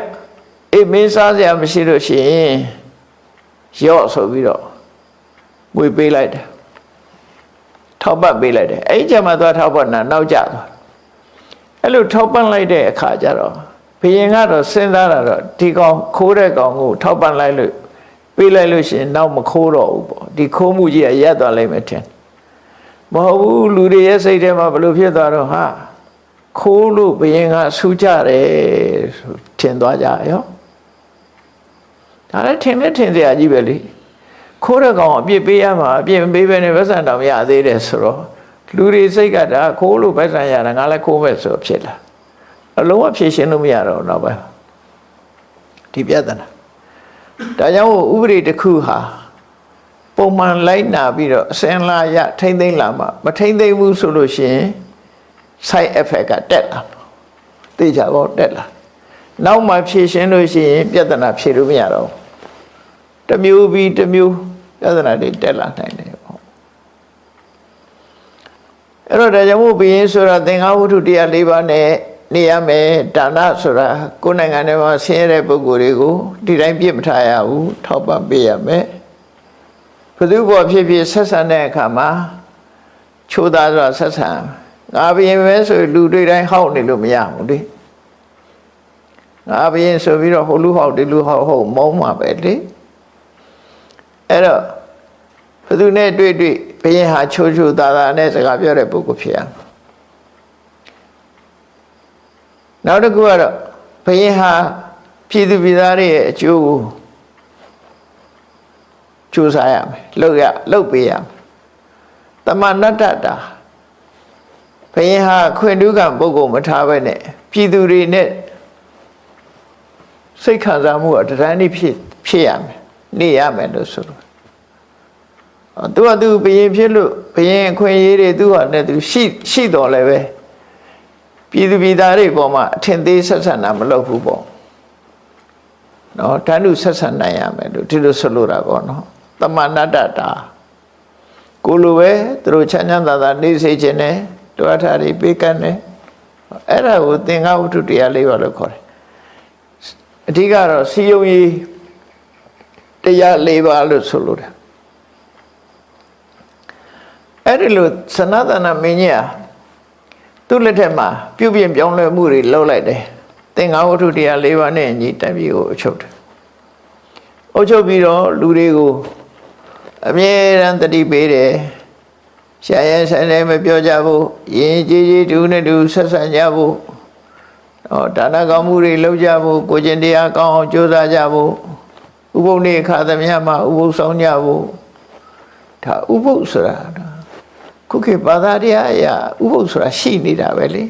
အေးမင်းစားစရာမရှိလို့ရှိရင်ရော့ဆိုပြီးတော့ငွေပေးလိုက်တယ်ထောက်ပံ့ပေးလိုက်တယ်အဲ့ဒီကျမှသွားထောက်ပံ့တာနောက်ကျသွားအဲ့လိုထောက်ပံ့လိုက်တဲ့အခါကျတော့ဘုရင်ကတော့စဉ်းစားတာတော့ဒီကောင်ခိုးတဲ့ကောင်ကိုထောက်ပံ့လိုက်လို့ပေးလိုက်လို့ရှိရင်နောက်မခိုးတော့ဘူးပေါ့ဒီခိုးမှုကြီးကရပ်သွားလိမ့်မယ်ထင်မဟုတ်ဘူးလူတွေရဲ့စိတ်ထဲမှာဘယ်လိုဖြစ်သွားတော့ဟာခိုးလို့ဘုရင်ကဆူကြတယ်ဆိုထင်သွားကြရောဒါလည်းထင်စရာကြီးပဲလေခိုးတဲ့ကောင်အပြစ်ပေးရမှာအပြစ်မပေးဘဲနဲ့ဗက်ဆန်တောင်မရသေးတယ်ဆိုတော့လူတွေစိတ်ကဒါခိုးလို့ဗက်ဆန်ရတာငါလည်းခိုးမဲ့ဆိုဖြစ်လာအလုံးဝဖြေရှင်းလို့မရတော့တော့ပဲဒီပြဿနာဒါကြောင့်ဥပဒေတစ်ခုဟာပုံမှန်လိုက်နာပြီးတော့အစင်လာရထိမ့်သိမ့်လာမှမထိမ့်သိမ့်ဘူးဆိုလို့ရှိရင် side effect ကတက်လာသိကြပါဦးတက်လာနောက်မှဖြေရှင်းလို့ရှိရင်ပြဿနာဖြေလို့မရတော့တစ်မျိုးပြီးတစ်မျိုးပြဿနာတွေတက်လာနိုင်တယ်ပေါ့အဲ့တော့ဒါကြောင့်မို့ဘုရင်ဆိုတာသင်္ဃဝတ္ထုတရား၄ပါးနဲ့နေရမယ်ဒါနဆိုတာကိုယ်နိုင်ငံထဲမှာဆင်းရဲတဲ့ပုဂ္ဂိုလ်တွေကိုဒီတိုင်းပြစ်မထားရဘူးထောက်ပံ့ပေးရမယ်ဘုသူဘောဖြစ်ဖြစ်ဆက်ဆံတဲ့အခါမှာချိုးသားစွာဆက်ဆံငါဘုရင်ပဲဆိုလူတွေတိုင်းဟောက်နေလို့မရဘူးလေငါဘုရင်ဆိုပြီးတော့ဟိုလူဟောက်ဒီလူဟောက်ဟုတ်မုန်းမှာပဲလေအဲ့တော့ဘသူနဲ့တွေ့ဘုရင်ဟာချိုးသားသားနဲ့စကားပြောတဲ့ပုဂ္ဂိုလ်ဖြစ်ရနောက်တစ်ခုကတော့ဘုရင်ဟာပြည်သူပြည်သားတွေရဲ့အကျိုးကိုကြိုးစားရမယ်လုပ်ပေးရမယ်တမနတ္တတာဘုရင်ဟာခွင့်တူးကံပုဂ္ဂိုလ်မထားဘဲနဲ့ပြည်သူတွေနဲ့စိတ်ခံစားမှုကတန်းတိဖြစ်ရမယ်နေရမယ်လို့ဆိုလို့သူကသူဘုရင်ဖြစ်လို့ဘုရင်အခွင့်အရေးတွေသူ့ဟာနဲ့သူရှိတော်လည်းပဲပြည်သူပြည်သားတွေပေါ်မှာအထင်သေးဆက်ဆံတာမလုပ်ဘူးပေါ့နော်တန်းတူဆက်ဆံနိုင်ရမယ်လို့ဒီလိုဆိုလိုတာပေါ့နော်တမနတ္တတာကိုလိုပဲသူတို့ချမ်းချမ်းသာသာနေစေခြင်းနဲ့တွားထားပြီးပေးကမ်းတယ်အဲ့ဒါကိုသင်္ဃဝတ္ထုတရား၄ပါးလို့ခေါ်တယ်အဓိကတော့စီယုံကြီးတရား၄ပါးလို့ဆိုလိုတယ်အဲ့ဒီလိုစနတနာမင်းကြီးသူ့လက်ထက်မှာပြုပြင်ပြောင်းလဲမှုတွေလုပ်လိုက်တယ်သင်္ဃဝတ္ထုတရား၄ပါးနဲ့ညီတက်ပြီးကိုအချုပ်တယ်အချုပ်ပြီးတော့လူတွေကိုအမြဲတမ်းတတိပေးတယ်ရှာရဲဆိုင်တိုင်းမပြောကြဘူးယဉ်ကြီးတူနဲ့တူဆက်ဆံကြဖို့ဒါနကောင်းမှုတွေလုပ်ကြဖို့ကိုကျင့်တရားကောင်းအောင်ကြိုးစားကြဖို့ဥပုသ်နေ့ခါသမယမှာဥပုသ်ဆောင်ကြဖို့ဒါဥပုသ်ဆိုတာခုခေတ်ဘာသာတရားအရာဥပုသ်ဆိုတာရှိနေတာပဲလေ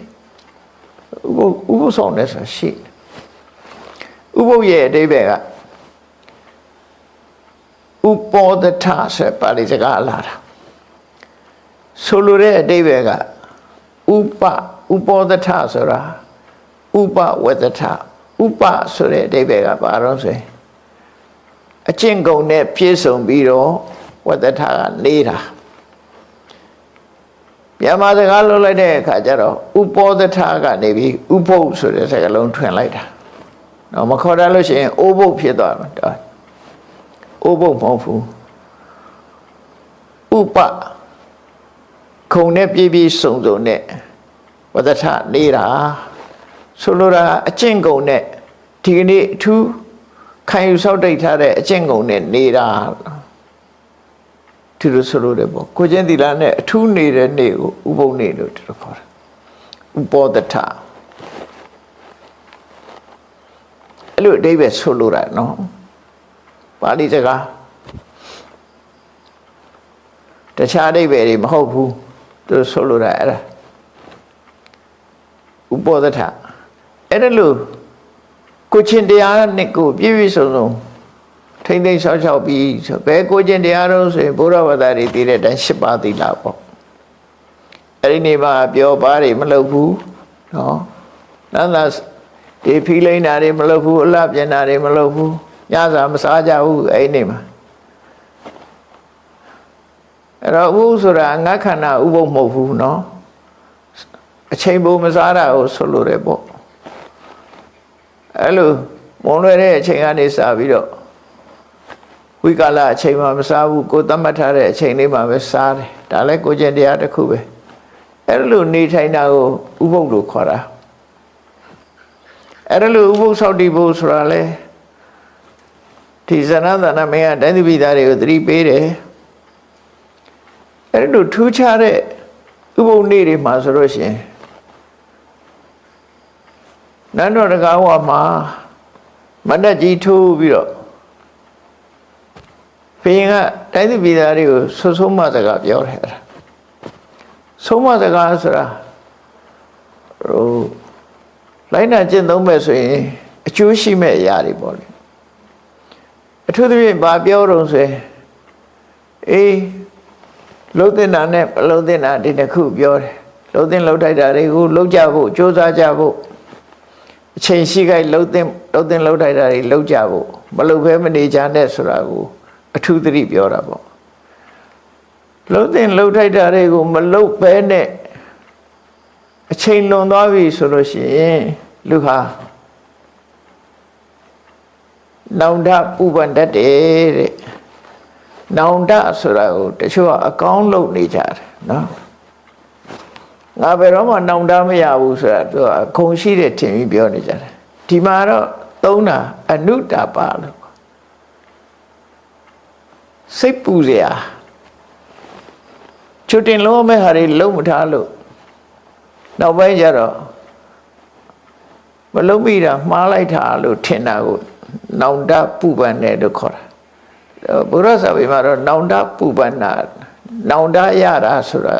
ဥပုသ်ဆောင်တယ်ဆိုတာရှိဥပုသ်ရဲ့အဓိပ္ပာယ်ကဥပောဒထဆိုပါဠိစကားလာတာဆိုလိုတဲ့အဓိပ္ပာယ်ကဥပောဒထဆိုတာဥပဝတ္တထဥပဆိုတဲ့အဓိပ္ပာယ်ကဘာလို့ဆိုရင်အကျင့်ကုန်နဲ့ပြည့်စုံပြီးတော့ဝတ္တထကနေတာမြန်မာစကားလုံးလိုက်တဲ့အခါကျတော့ဥပောဒထကနေပြီးဥပုပ်ဆိုတဲ့စကားလုံးထွင်လိုက်တာတော့မခေါ်တတ်လို့ရှိရင်အိုးပုပ်ဖြစ်သွားမှာအိုးပုပ်မဟုတ်ဘူးဥပခုံနဲ့ပြည့်ပြည့်စုံစုံနဲ့ဝတ္တထနေတာဆိုလိုတာအကျင့်ကုန်နဲ့ဒီကနေ့အထူး ခံယူဆောက်တိတ်ထားတဲ့အကျင့်ကုန်နဲ့နေတာဒီလိုဆိုလို့တယ်ပေါ့ကိုချင်းသီလနဲ့အထူးနေတဲ့နေ့ကိုဥပုသ်နေ့လို့ဒီလိုခေါ်တယ်ဥပောဒထအဲ့လိုအဓိပ္ပာယ်ဆိုလိုတာနော်ပါဠိစကားတခြားအဓိပ္ပာယ်တွေမဟုတ်ဘူးသူဆိုလိုတာအဲ့ဒါဥပောဒထအဲ့ဒါလို့ကိုချင်းတရားနဲ့ကိုပြည့်ပြည့်စုံစုံထိမ့်သိမ့်ဆောက်ရှောက်ပြီးဆိုဘယ်ကိုချင်းတရားတော့ဆိုရင်ဘုရားဘာသာတွေသိတဲ့အတိုင်း၈ပါးသီလပေါ့အဲ့ဒီနေမှာပြောပါတွေမလုပ်ဘူးနော်နန္ဒဒီဖီလိန်တာတွေမလုပ်ဘူးအလှပြင်တာတွေမလုပ်ဘူးညစာမစားကြဘူးအဲ့ဒီနေမှာအဲ့တော့ဥပုသ်ဆိုတာငါခန္ဓာဥပုသ်မဟုတ်ဘူးနော်အချိန်ပိုမစားတာကိုဆိုလိုတယ်ပေါ့အဲ့လိုမုံလွယ်တဲ့အချိန်ကနေစပြီးတော့ဝိကာလအချိန်မှာမစားဘူးကိုသတ်မှတ်ထားတဲ့အချိန်လေးမှာပဲစားတယ်ဒါလည်းကိုကျင့်တရားတစ်ခုပဲအဲ့လိုနေထိုင်တာကိုဥပုသ်လို့ခေါ်တာအဲ့လိုဥပုသ်ဆောက်တည်ဖို့ဆိုတာလေဒီဇနသနာမင်းကတိုင်းသူပြည်သားတွေကိုသတိပေးတယ်အဲ့လိုထူးခြားတဲ့ဥပုသ်နေ့တွေမှာဆိုလို့ရှိရင်နန်းတော်တကားဝမှာမဏ္ဍကြီးထိုးပြီးတော့ဘုရင်ကတိုင်းသူပြည်သားတွေကိုဆွဆုံးမစကားပြောတယ်ဆုံးမစကားဆိုတာလိုက်နာကျင့်သုံးမဲ့ဆိုရင်အကျိုးရှိမဲ့အရာတွေပေါ့လေအထူးသဖြင့်ဘာပြောတော့ဆိုရင်လုံးတင်တာနဲ့မလုံးတင်တာဒီတစ်ခုပြောတယ်လုံးတင်လုံးထိုက်တာတွေကိုလုံးကြဖို့ကြိုးစားကြဖို့အချိန်ရှိခိုက်လုံးတင်လုံးထိုက်တာတွေလုံးကြဖို့မလုံးဘဲမနေကြနဲ့ဆိုတာကိုအထူးသတိပြောတာပေါ့လုံးတင်လုံးထိုက်တာတွေကိုမလုံးဘဲနဲ့အချိန်လွန်သွားပြီဆိုလို့ရှိရင်လူဟာနောင်တပူပန်တတ်တယ်တဲ့နောင်တဆိုတာကိုတချို့ကအကောင်းလုပ်နေကြတယ်နော်ငါဘယ်တော့မှနောင်တမရဘူးဆိုတာသူကအခုံရှိတဲ့ထင်ပြီးပြောနေကြတယ်ဒီမှာတော့သုံးတာအနုတ္တပလို့စိတ်ပူစရာချွတ်တင်လုံးမဲ့ဟာတွေလုံးမထားလို့နောက်ပိုင်းကျတော့မလုံးမိတာမှားလိုက်တာလို့ထင်တာကိုနောင်တပူပန်တယ်လို့ခေါ်တာဘုရားစာပေမှာတော့နောင်တပူပန်တာနောင်တရတာဆိုတာ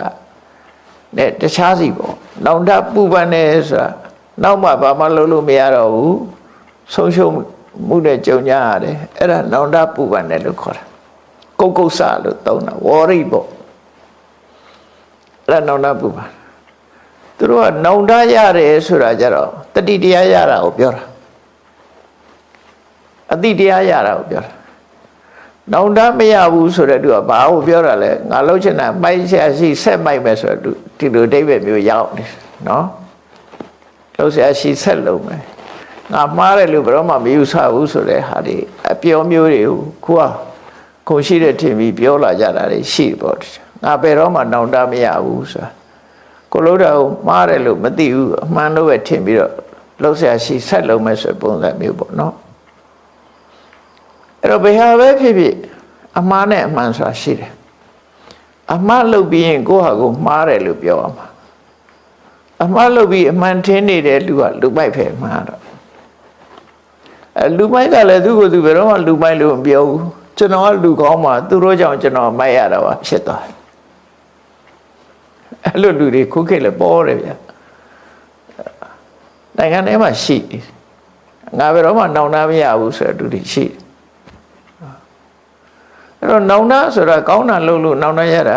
နဲ့တခြားစီပေါ့နောင်တပူပန်တယ်ဆိုတာနောက်မှဘာမှလုပ်လို့မရတော့ဘူးဆုံးရှုံးမှုနဲ့ကြုံကြရတယ်အဲ့ဒါနောင်တပူပန်တယ်လို့ခေါ်တာကုတ်ကုတ်ဆလို့သုံးတာဝရိပေါ့အဲ့ဒါနောင်တပူပန်သူတို့ကနောင်တရတယ်ဆိုတာကြတော့တတိတရားရတာကိုပြောတာအတိတရားရတာကိုပြောတာနောင်တမရဘူးဆိုတဲ့သူကဘာကိုပြောတာလဲငါလှုပ်ချင်တာမိုက်ရှာရှိဆက်မိုက်မယ်ဆိုတော့ဒီလိုအဓိပ္ပာယ်မျိုးရောက်နေနော်လှုပ်ရှာရှိဆက်လုံးမယ်ငါမှားတယ်လို့ဘယ်တော့မှမယူဆဘူးဆိုတဲ့ဟာတွေအပြောမျိုးတွေကိုခုရှိတဲ့ထင်ပြီးပြောလာကြတာတွေရှိပေါ့ငါဘယ်တော့မှနောင်တမရဘူးဆိုတာကိုလို့တော့မှားတယ်လို့မသိဘူးအမှန်လို့ပဲထင်ပြီးတော့လှုပ်ရှာရှိဆက်လုံးမယ်ဆိုပုံစံမျိုးပေါ့နော်အဲ့တော့ဘယ်ဟာပဲဖြစ်ဖြစ်အမှားနဲ့အမှန်ဆိုတာရှိတယ်အမှားလုပ်ပြီးရင်ကိုယ့်ဟာကိုမှားတယ်လို့ပြောရမှာအမှားလုပ်ပြီးအမှန်ထင်နေတဲ့လူကလူမိုက်ပဲမှားတော့လူမိုက်ကလည်းသူ့ကိုယ်သူဘယ်တော့မှလူမိုက်လို့မပြောဘူးကျွန်တော်ကလူကောင်းမှသူတို့ကြောင့်ကျွန်တော်မိုက်ရတာပါဖြစ်သွားတယ်အဲ့လိုလူတွေခုခေတ်လည်းပေါ်တယ်ဗျနိုင်ငံထဲမှာရှိငါဘယ်တော့မှနောင်တမရဘူးဆိုတဲ့လူတွေရှိအဲ့တော့နောင်တဆိုတာကောင်းတာလုပ်လို့နောင်တရတာ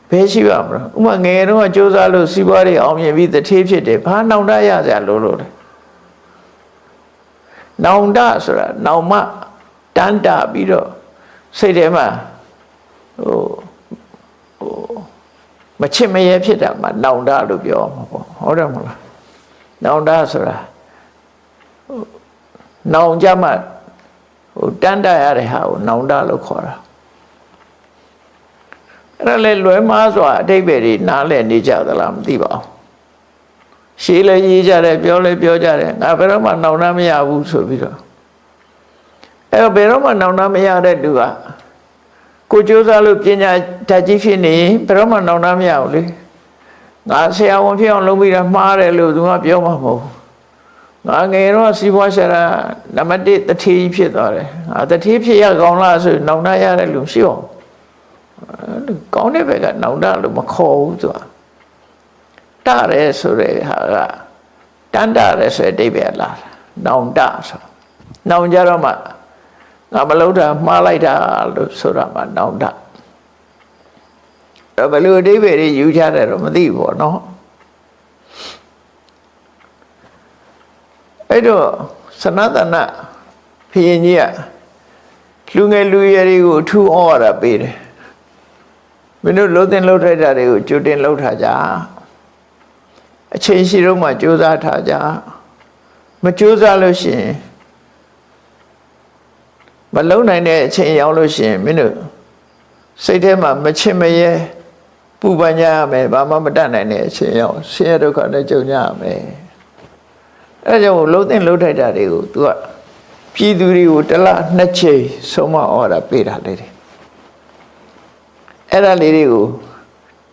ဘယ်ရှိပါမလားဥပမာငယ်တုန်းကစူးစမ်းလို့စီးပွားရေးအောင်မြင်ပြီးတထေးဖြစ်တယ်ဘာနောင်တရစရာလို့လဲနောင်တဆိုတာနောင်မတန်တာပြီးတော့စိတ်ထဲမှာမချစ်မရဲဖြစ်တာမှနောင်တလို့ပြောမှာပေါ့ဟုတ်တယ်မလားနောင်တဆိုတာနောင်ကြမှာတန်တရတဲ့ဟာကိုနောင်တလို့ခေါ်တာအဲ့ဒါလေလွယ်မှားစွာအတိတ်ပဲတွေနားလည်နေကြသလားမသိပါဘူးရှေးလည်းရေးကြတယ်ပြောလည်းပြောကြတယ်ငါဘယ်တော့မှနောင်တမရဘူးဆိုပြီးတော့ အဲ့တော့ဘယ်တော့မှနောင်တမရတဲ့လူကကိုကြိုးစားလို့ပညာတတ်ကြီးဖြစ်နေရင်ဘယ်တော့မှနောင်တမရဘူးလေငါဆရာဝန်ဖြစ်အောင်လုပ်ပြီးတာမှားတယ်လို့သူကပြောမှာမဟုတ်ငါငယ်တော့စီးပွားရှာတာနံပါတ်1တထေးဖြစ်သွားတယ်ငါတထေးဖြစ်ရကောင်းလားဆိုနောင်တရတဲ့လူရှိအောင်ကောင်းတဲ့ဘက်ကနောင်တလို့မခေါ်ဘူးသူကတရဲဆိုတဲ့ဟာကတန်တရဲဆိုတဲ့အဓိပ္ပာယ်လာနောင်တဆိုနောင်ကြတော့မှငါမလုပ်တာမှားလိုက်တာလို့ဆိုတာမှနောင်တဘယ်လိုအဓိပ္ပာယ်တွေယူကြတယ်တော့မသိဘူးပေါ့နော်အဲ့တော့စနတနာဘုရင်ကြီးကလူငယ်လူရွယ်တွေကိုအထူးဩဝါဒပေးတယ်မင်းတို့လှုပ်တင်လှုပ်ထိုက်တာတွေကိုကြိုတင်လှုပ်ထားကြအချိန်ရှိတော့မှကြိုးစားထားကြမကြိုးစားလို့ရှိရင်မလုံနိုင်တဲ့အချိန်ရောက်လို့ရှိရင်မင်းတို့စိတ်ထဲမှာမချစ်မရဲပူပန်ကြရမယ်ဘာမှမတတ်နိုင်တဲ့အချိန်ရောက်ဆင်းရဲဒုက္ခနဲ့ကြုံကြရမယ်အဲဒါကြောင့်လှုပ်တင်လှုပ်ထိုက်တာတွေကို तू ကပြည်သူတွေကိုတစ်လ2ချိန်ဆုံးမဩဝါဒပေးတာလေအဲ့ဒါလေးတွေကို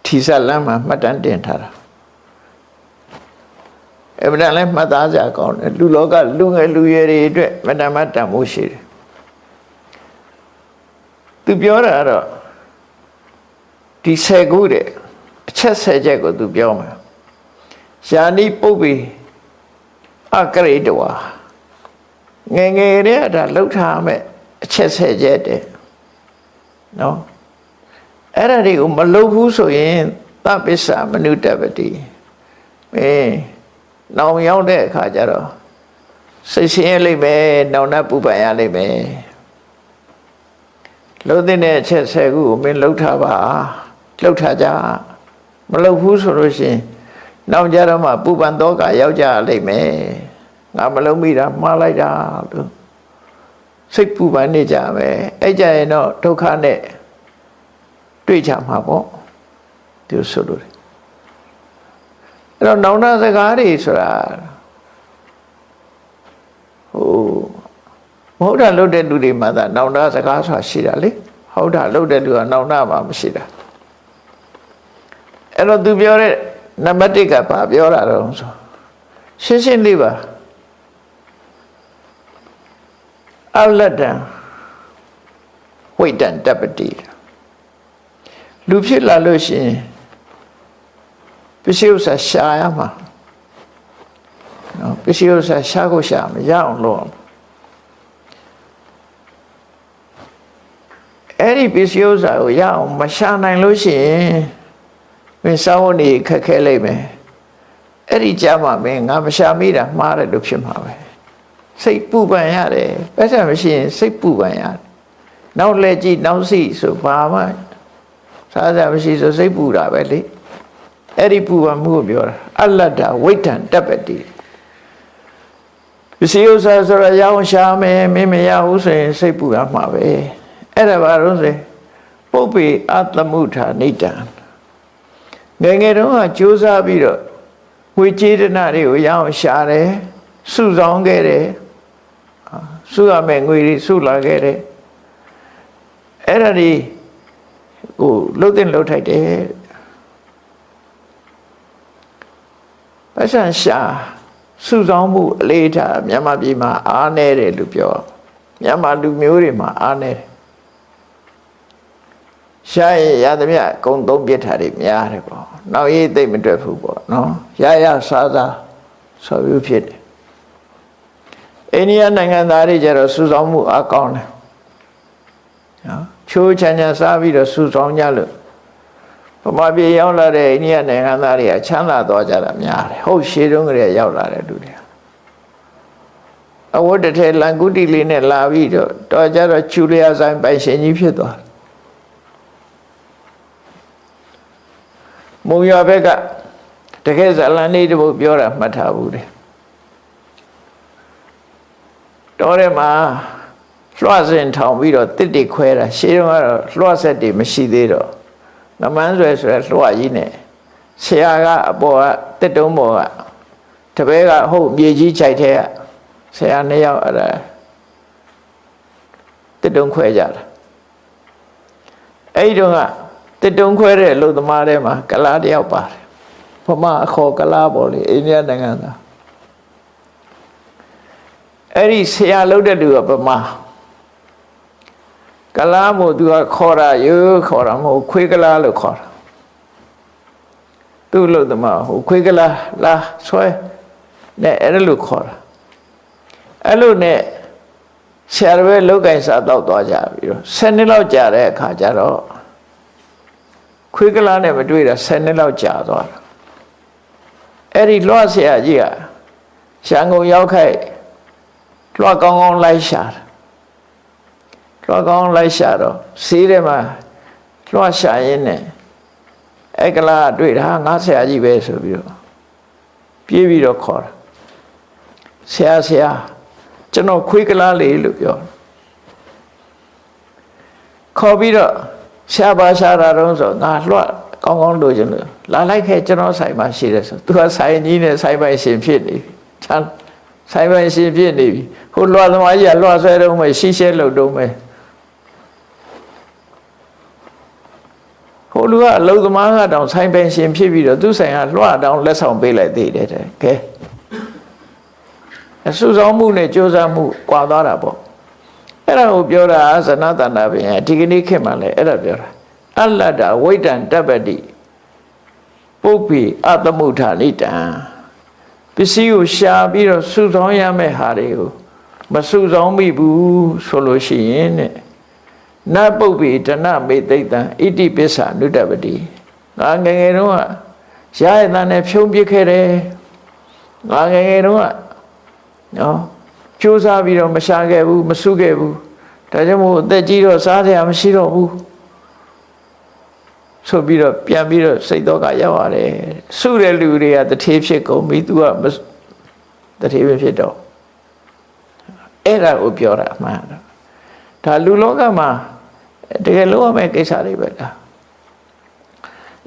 ထီဆက်လမ်းမှာမှတ်တမ်းတင်ထားတာအဲ့ဒါလည်းမှတ်သားကြကောင်းတယ်လူလောကလူငယ်လူရွယ်တွေအတွက်မတမတန်ဖို့ရှိတယ်သူပြောတာတော့ဒီ10ခုတဲ့အချက်10ချက်ကိုသူပြောမှာယာနိပုပ္ပိအကရိတဝါငယ်ငယ်တဲ့ဒါလှုပ်ထားမယ်အချက်10ချက်တဲ့နော်အဲ့ဒါတွေကိုမလုပ်ဘူးဆိုရင်သပ္ပစ္စမနုတ္တပတိနောင်ရောက်တဲ့အခါကျတော့စိတ်ဆင်းရဲလိမ့်မယ်နောင်တပူပန်ရလိမ့်မယ်လှုပ်တဲ့အချက်10ခုကိုမင်းလှုပ်ထားပါလှုပ်ထားကြမလှုပ်ဘူးဆိုလို့ရှိရင်နောက်ကြတော့မှပူပန်တော့ကရောက်ကြလိမ့်မယ်ငါမလုံးမိတာမှားလိုက်တာလို့စိတ်ပူပန်နေကြမယ်အဲ့ကြရင်တော့ဒုက္ခနဲ့တွေ့ကြမှာပေါ့သူဆိုလို့အဲ့တော့နောင်တစကားတွေဆိုတာဟုတ်တာလုပ်တဲ့လူတွေမှာသာနောင်တစကားဆိုတာရှိတာလေဟုတ်တာလုပ်တဲ့လူကနောင်တမှာမရှိတာအဲ့တော့သူပြောတဲ့နံပါတ်1ကဘာပြောတာတော့ဆိုရှင်းရှင်းလေးပါအလတ္တံဝိတ္တံတပ္ပတိလူဖြစ်လာလို့ရှိရင်ပစ္စည်းဥစ္စာရှာရမှာနော်ပစ္စည်းဥစ္စာရှာကိုရှာမရအောင်လို့အဲ့ဒီပစ္စည်းဥစ္စာကိုရအောင်မရှာနိုင်လို့ရှိရင်မင်းစောင်းနေခက်ခဲလိမ့်မယ်အဲ့ဒီကြမှာမင်းငါမရှာမိတာမှားတယ်လို့ဖြစ်မှာပဲစိတ်ပူပန်ရတယ်ပတ်စံမရှိရင်စိတ်ပူပန်ရတယ်နောက်လဲကြည့်နောက်စီဆိုဘာမှစားစရာမရှိဆိုစိတ်ပူတာပဲလေအဲ့ဒီပူပန်မှုကိုပြောတာအလတ္တဝိတ္တံတပ္ပတိပစ္စည်းဥစ္စာဆိုရအောင်ရှာမယ်မင်းမရဘူးဆိုရင်စိတ်ပူရမှာပဲအဲ့ဒါဘာလို့ဆိုပုပ္ပေအတ္တမုထာနိတ္တံငယ်ငယ်တုန်းကကြိုးစားပြီးတော့ငွေကြေးဒနာတွေကိုရအောင်ရှာတယ်စုဆောင်ခဲ့တယ်စုရမယ်ငွေတွေစုလာခဲ့တယ်အဲ့ဒါဒီဟိုလှုပ်တင်လှုပ်ထိုက်တယ်ပတ်စံရှာစုဆောင်မှုအလေးထားမြန်မာပြည်မှာအားနည်းတယ်လို့ပြောမြန်မာလူမျိုးတွေမှာအားနည်းတယ်ရှာရရသမျှအကုန်သုံးပြစ်ထားတယ်များတယ်ပေါ့နောက်ရေးသိမ့်မတွက်ဘူးပေါ့နော်ရရစားစားဆိုပြီးဖြစ်တယ်အိန္ဒိယနိုင်ငံသားတွေကျတော့စုဆောင်မှုအကောင်းတယ်နော်ချိုးချမ်းချမ်းစားပြီးတော့စုဆောင်ကြလို့ဗမာပြည်ရောက်လာတဲ့အိန္ဒိယနိုင်ငံသားတွေကချမ်းသာသွားကြတာများတယ်ဟုတ်ရှေးတုန်းကလေးရောက်လာတဲ့လူတွေအဝတ်တစ်ထည်လန်ကူတီလေးနဲ့လာပြီးတော့ကြတော့ချူလျာဆိုင်ပိုင်ရှင်ကြီးဖြစ်သွားတယ်မုံရွာဘက်ကတကယ်ဇလန်လေးတပုတ်ပြောတာမှတ်ထားဘူးတယ်တော်ထဲမှာလွှတ်စင်ထောင်ပြီးတော့တစ်တွေခွဲတာရှေးတုန်းကတော့လွှတ်ဆက်တွေမရှိသေးတော့ငမန်းဆွဲဆိုရလွှတ်ကြီးနဲ့ဆရာကအပေါ်ကတစ်တုံးပေါ်ကတပည့်ကဟုတ်မြေကြီးခြိုက်ထဲကဆရာ2ယောက်အဲ့ဒါ တစ်တုံးခွဲကြတာအဲ့ဒီတော့ကတစ်တုံးခွဲတဲ့အလုပ်သမားတွေမှာကလားတယောက်ပါတယ်ဗမာအခေါ်ကလားပေါ့လေအိန္ဒိယနိုင်ငံသားအဲ့ဒီဆရာလုပ်တဲ့သူကဗမာကလားမို့သူကခေါ်တာခေါ်တာမဟုတ်ခွေးကလားလို့ခေါ်တာသူ့လို့တမဟိုခွေးကလားလာဆွဲနဲ့အဲ့လိုခေါ်တာအဲ့လိုနဲ့ဆရာတော်ပဲလောက်ကင်စားတော့သွားကြပြီးတော့10နှစ်လောက်ကြာတဲ့အခါကျတော့ခွေးကလားနဲ့မတွေ့တာ10နှစ်လောက်ကြာသွားတာအဲ့ဒီလွှတ်ဆရာကြီးကရန်ကုန်ရောက်ခိုက်လွှတ်ကောင်းကောင်းလိုက်ရှာတာလွှတ်ကောင်းလိုက်ရှာတော့ဆေးထဲမှာလွှတ်ရှာရင်းနဲ့အဲ့ကလားတွေ့တာငါဆရာကြီးပဲဆိုပြီးတော့ပြေးပြီးတော့ခေါ်တာဆရာကျွန်တော်ခွေးကလားလေးလို့ပြောခေါ်ပြီးတော့ရှာပါရှာတာတော့ဆိုငါလွှတ်ကောင်းကောင်းလို့ကျွန်တော်လာလိုက်ခဲ့ကျွန်တော်ဆိုင်မှာရှိတယ်ဆိုသူကဆိုင်ကြီးနဲ့ဆိုင်ပိုင်ရှင်ဖြစ်နေပြီချမ်းဆိုင်ပိုင်ရှင်ဖြစ်နေပြီဟိုလွှတ်သမားကြီးကလွှတ်ဆွဲတော့မယ်ရှိရှဲလို့တော့မယ်ဟိုလူကအလုံသမားကတောင်ဆိုင်ပိုင်ရှင်ဖြစ်ပြီးတော့သူဆိုင်ကလွှတ်တောင်လက်ဆောင်ပေးလိုက်သေးတယ်တဲ့ကဲအဆူဆောင်မှုနဲ့ကြိုးစားမှုကွာသွားတာပေါ့အဲ့ဒါကိုပြောတာဇနတနာပင်ဒီကနေ့ခေတ်မှာလည်းအဲ့ဒါပြောတာအလတ္တဝိတ္တံတပ္ပတိပုပ္ပိအတမုဋ္ဌာနိတံပစ္စည်းကိုရှာပြီးတော့စုဆောင်ရမယ့်ဟာတွေကိုမစုဆောင်မိဘူးဆိုလို့ရှိရင်တဲ့နပုပ္ပိဒနမေသိတံဣတိပစ္ဆာနုတ္တပတိငါငယ်ငယ်တုန်းကရရတဲ့နဲ့ဖြုံးပစ်ခဲ့တယ်ငါငယ်ငယ်တုန်းကနော်ကြိုးစားပြီးတော့မရှာခဲ့ဘူးမစုခဲ့ဘူးဒါကြောင့်မို့အသက်ကြီးတော့စားစရာမရှိတော့ဘူးဆိုပြီးတော့ပြန်ပြီးတော့စိတ်တော့ကရောက်ရတယ်စုတဲ့လူတွေကတထေးဖြစ်ကုန်ပြီသူကတထေးပဲဖြစ်တော့အဲ့ဒါကိုပြောတာအမှန်ဒါလူလောကမှာတကယ်လို့ရမယ့်ကိစ္စတွေပဲဒါ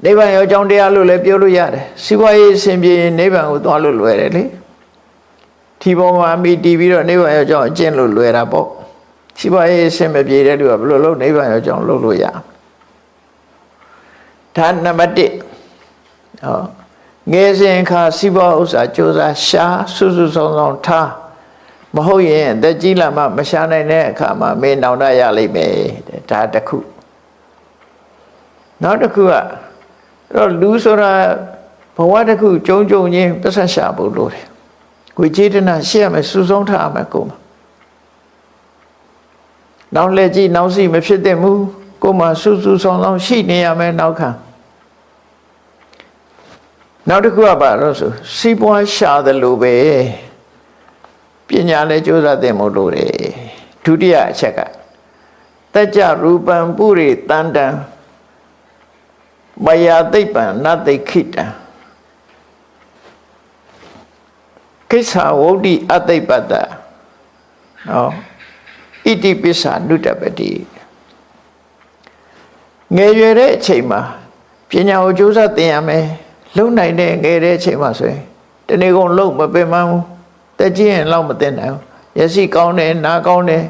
နိဗ္ဗာန်ရောအကြောင်းတရားလို့လည်းပြောလို့ရတယ်စီးပွားရေးအစဉ်ပြေနိဗ္ဗာန်ကိုသွားလို့လွယ်တယ်လေဒီပေါ်မှာမိတည်ပြီးတော့နိဗ္ဗာန်ရောအကြောင်းအကျင့်လို့လွယ်တာပေါ့စီးပွားရေးအစဉ်မပြေတဲ့လူကဘယ်လိုလုပ်နိဗ္ဗာန်ရောအကြောင်းလုပ်လို့ရဒါနံပါတ်1ဟောငယ်စဉ်ခါစီးပွားဥစ္စာကြိုးစားရှာစုစုဆောင်ဆောင်ထားမဟုတ်ရင်အသက်ကြီးလာမှမရှာနိုင်တဲ့အခါမှာမင်းနောင်တရလိမ့်မယ်ဒါတစ်ခုနောက်တစ်ခုကတော့လူဆိုတာဘဝတစ်ခုကြုံချင်းပတ်သက်ရှာဖို့လိုတယ်ကိုယ်ကျေတနာရှေ့ရမယ်စုဆုံးထားရမယ်ကိုယ်မှာနောက်လက်ကြီးနောက်စီမဖြစ်သင့်ဘူးကိုယ်မှာစုစုဆောင်ဆောင်ရှိနေရမယ်နောက်ခံနောက်တစ်ခုကဘာလို့ဆိုစီးပွားရှာတယ်လို့ပဲပညာလည်းကြိုးစားသင့်မို့လို့တယ်ဒုတိယအချက်ကတကြရူပံပုရိတန္တံမယာသိပ္ပံနသိခိတံကိစ္ဆာဝုဒ္ဓိအသိပ္ပတ္တနော်ဣတိပစ္ဆာနုတ္တပတိငယ်ရွယ်တဲ့အချိန်မှာပညာကိုကြိုးစားသင်ရမယ်လုံနိုင်တဲ့ငယ်တဲ့အချိန်မှာဆိုရင်တနေ့ကုန်လုံမပင်မဘူးတက်ကြီးရင်လောက်မသိနိုင်ဘူးမျက်စိကောင်းတယ်နားကောင်းတယ်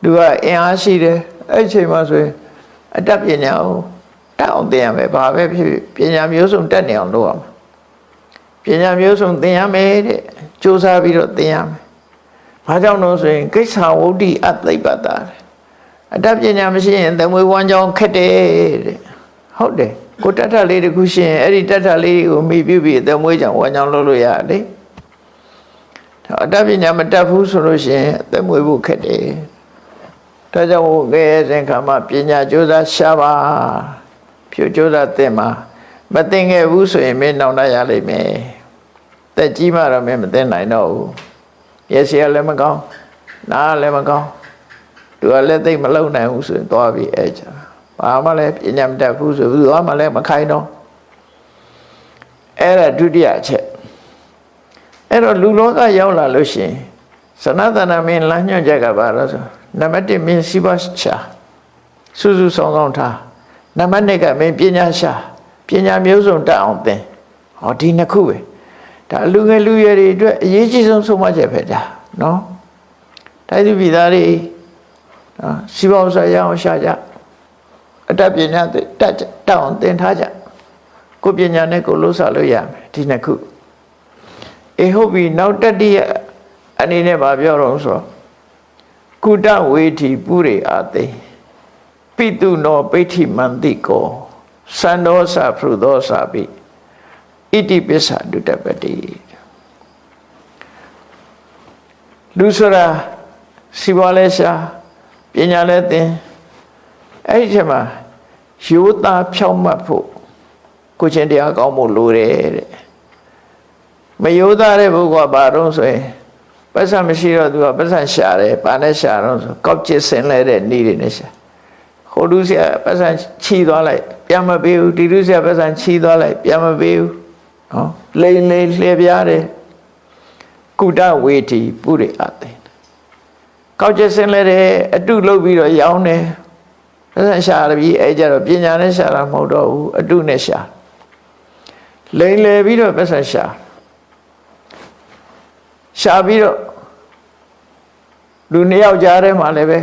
သူကအင်အားရှိတယ်အဲ့ချိန်မှာဆိုရင်အတတ်ပညာကိုတက်အောင်သင်ရမယ်ဘာပဲဖြစ်ဖြစ်ပညာမျိုးစုံတက်နေအောင်လုပ်ရမှာပညာမျိုးစုံသင်ရမယ်တဲ့စူးစမ်းပြီးတော့သင်ရမယ်ဘာကြောင့်လို့ဆိုရင်ကိစ္ဆာဝုဒ္ဓိအသိပ္ပတ္တအတတ်ပညာမရှိရင်သမွေဝမ်းကြောင်းခက်တယ်တဲ့ဟုတ်တယ်ကိုတတ်ထလေးတခုရှိရင်အဲ့ဒီတတ်ထလေးကိုမိပြုပြီးသမွေကြောင့်ဝမ်းကြောင်းလုပ်လို့ရတယ်လေအတတ်ပညာမတတ်ဘူးဆိုလို့ရှိရင်သမွေဖို့ခက်တယ်ဒါကြောင့်ငယ်စဉ်ခါမှာပညာကြိုးစားရှာပါဖြူကြိုးစားသင်မှာမသင်ခဲ့ဘူးဆိုရင်မင်းနောင်တရလိမ့်မယ်တက်ကြီးမှတော့မင်းမသင်နိုင်တော့ဘူးမျက်စိကလည်းမကောင်းနားလည်းမကောင်းသူကလည်းသိမလုံနိုင်ဘူးဆိုရင်သွားပြီးအဲ့ချာဘာမှလည်းပညာမတတ်ဘူးဆိုဘူးသွားမှလည်းမခိုင်းတော့အဲ့ဒါဒုတိယအချက်အဲ့တော့လူလောကရောက်လာလို့ရှိရင်စနတနာမင်းလမ်းညွှန်ချက်ကဘာလို့ဆိုနံပါတ်1မင်းစီးပွားရှာစုစုဆောင်ဆောင်ထားနံပါတ်2ကမင်းပညာရှာပညာမျိုးစုံတက်အောင်သင်ဟောဒီနှစ်ခုပဲဒါလူငယ်လူရွယ်တွေအတွက်အရေးကြီးဆုံးဆုံးမချက်ပဲဒါနော်တိုင်းသူပြည်သားတွေ စီးပွားဆိုရအောင်ရှာကြအတတ်ပညာတက်အောင်သင်ထားကြကိုပညာနဲ့ကိုလို့စားလို့ရမယ်ဒီနှစ်ခုဟုတ်ပြီနောက်တတိယအနေနဲ့ဗာပြောတော့ဆိုကုတဝေထိပုရိအာသိပိတုနောပိဋ္ဌိမန္တိကောသန္ဒောသဖရုသောသပိဣတိပစ္ဆဒုတပတိလူဆိုတာစီပွားလဲရှာပညာလဲသင်အဲ့ဒီချက်မှာရိုးသားဖြောင့်မတ်ဖို့ကိုချင်းတရားကောင်းဖို့လိုတယ်တဲ့မရိုးသားတဲ့ပုဂ္ဂိုလ်ကဘာတော့ဆိုရင်ပတ်စံမရှိတော့သူကပတ်စံရှာတယ်ဘာနဲ့ရှာတော့ဆိုကောက်ကျစ်ဆင်လဲတဲ့နေတွေနဲ့ရှာဟိုလူဆရာပတ်စံချီသွားလိုက်ပြန်မပေးဘူးဒီလူဆရာပတ်စံချီသွားလိုက်ပြန်မပေးဘူးနော်လိမ့်လိမ့်လှည့်ပြားတယ်ကုတဝေတိပုရိအသိကောက်ကျစ်ဆင်လဲတယ်အတုလုပ်ပြီးတော့ရောင်းတယ်ပတ်စံရှာရပြီးအဲကြတော့ပညာနဲ့ရှာတာမဟုတ်တော့ဘူးအတုနဲ့ရှာလိမ့်လေပြီးတော့ပတ်စံရှာပြီးတော့လူနှစ်ယောက်ကြားထဲမှာလည်းပဲ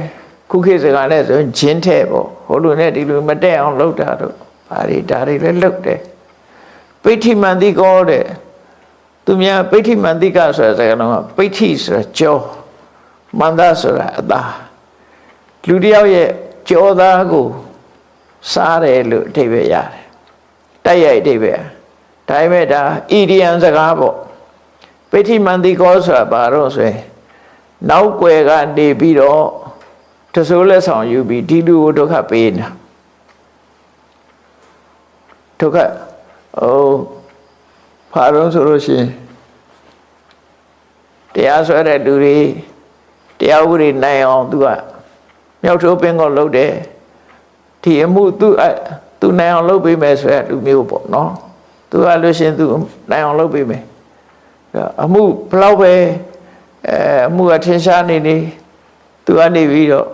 ခုခေတ်စကားနဲ့ဆိုရင်ဂျင်းထဲပေါ့ဟိုလူနဲ့ဒီလူမတက်အောင်လုပ်တာတော့ဒါတွေလည်းလုပ်တယ်ပိဋ္ဌိမန္တိကောတဲ့သူများပိဋ္ဌိမန္တိကဆိုတဲ့စကားလုံးကပိဋ္ဌိဆိုတာကြောမန္တဆိုတာအသာလူတစ်ယောက်ရဲ့ကြောသားကိုစားတယ်လို့အဓိပ္ပာယ်ရတယ်တိုက်ရိုက်အဓိပ္ပာယ်ဒါပေမဲ့ဒါဣရိယံစကားပေါ့ပိဋ္ဌိမန္တိကောဆိုတာဘာတော့ဆိုရင်နောက်ွယ်ကနေပြီးတော့တဆိုးလက်ဆောင်ယူပြီးဒီလူကိုဒုက္ခပေးနေတာဒုက္ခဘာတော့ဆိုလို့ရှိရင်တရားဆွဲတဲ့လူတွေတရားဥပဒေနိုင်အောင်သူကမြောက်ထိုးပင်ကိုလှုပ်တယ်ဒီအမှုသူနိုင်အောင်လုပ်ပေးမယ်ဆိုတဲ့လူမျိုးပေါ့နော်သူကလို့ရှိရင်သူနိုင်အောင်လုပ်ပေးမယ်အမှုဘလောက်ပဲအမှုကထင်ရှားနေသူကနေပြီးတော့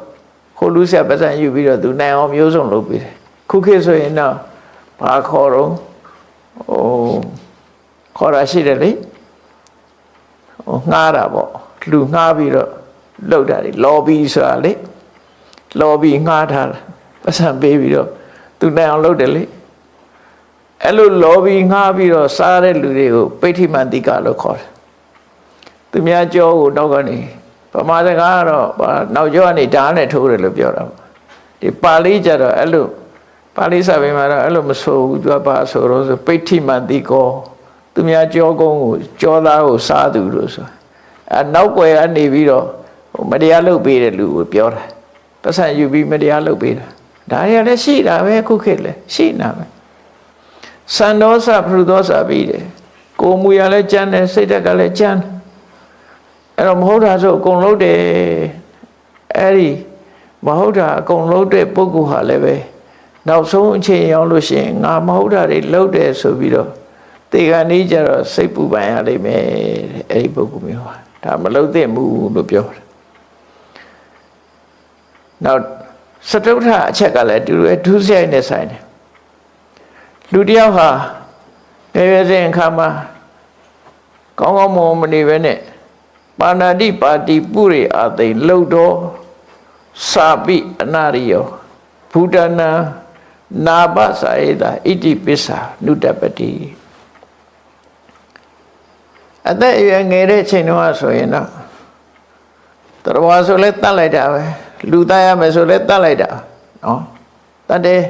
ခိုးလူဆက်ပတ်စံယူပြီးတော့သူနိုင်အောင်မျိုးစုံလုပ်ပေးတယ်ခုခေတ်ဆိုရင်တော့ဘာခေါ်တော့ခေါ်ရရှိတယ်လေငှားတာပေါ့လူငှားပြီးတော့လုပ်တာလေ lobby ဆိုတာလေ lobby ငှားထားတာပတ်စံပေးပြီးတော့သူနိုင်အောင်လုပ်တယ်လေအဲ့လို lobby ငှားပြီးတော့စားတဲ့လူတွေကိုပိဋ္ဌိမန္တိကလို့ခေါ်တယ်သူများကြောကိုနောက်ကနေဗမာစကားကတော့နောက်ကျောကနေဓာတ်နဲ့ထိုးတယ်လို့ပြောတာဒီပါဠိကျတော့အဲ့လိုပါဠိစာပေမှာတော့အဲ့လိုမဆိုဘူးသူကဘာဆိုတော့ဆိုပိဋ္ဌိမန္တိကောသူများကြောကုန်းကိုကြောသားကိုစားသူလို့ဆိုနောက်ွယ်ကနေပြီးတော့မတရားလုပ်ပေးတဲ့လူကိုပြောတာပတ်စံယူပြီးမတရားလုပ်ပေးတာဒါတွေကလည်းရှိတာပဲခုခေတ်လည်းရှိနေတာပဲစန္ဒောသဖရုသောသပြီးတယ်ကိုယ်မူရလည်းကြမ်းတယ်စိတ်ဓာတ်ကလည်းကြမ်းအဲ့တော့မဟုတ်တာဆိုအကုန်လုံးတယ်အဲ့ဒီမဟုတ်တာအကုန်လုံးတဲ့ပုဂ္ဂိုလ်ဟာလည်းပဲနောက်ဆုံးအချိန်ရောက်လို့ရှိရင်ငါမဟုတ်တာတွေလုပ်တယ်ဆိုပြီးတော့တေခါနေကြတော့စိတ်ပူပန်ရလိမ့်မယ်တဲ့အဲ့ဒီပုဂ္ဂိုလ်မျိုးဟာဒါမလုပ်သင့်ဘူးလို့ပြောတယ်နောက်စတုထအချက်ကလည်းဒုစရိုက်နဲ့ဆိုင်တယ်လူတယောက်ဟာငယ်ရွယ်စဉ်အခါမှာကောင်းကောင်းမွန်မနေပဲနဲ့ပါဏာတိပါတိပုရိအာသိလှုပ်တော်စာပိအနာရိယောဘုဒ္ဓနာနာပစာဧတာဣတိပစ္ဆာနုတပတိအသက်အရွယ်ငယ်တဲ့ချိန်တော့ဆိုရင်တော့တော်ဘာဆိုလဲတတ်လိုက်တာပဲလူသားရမယ်ဆိုလဲတတ်လိုက်တာနော်တတ်တယ်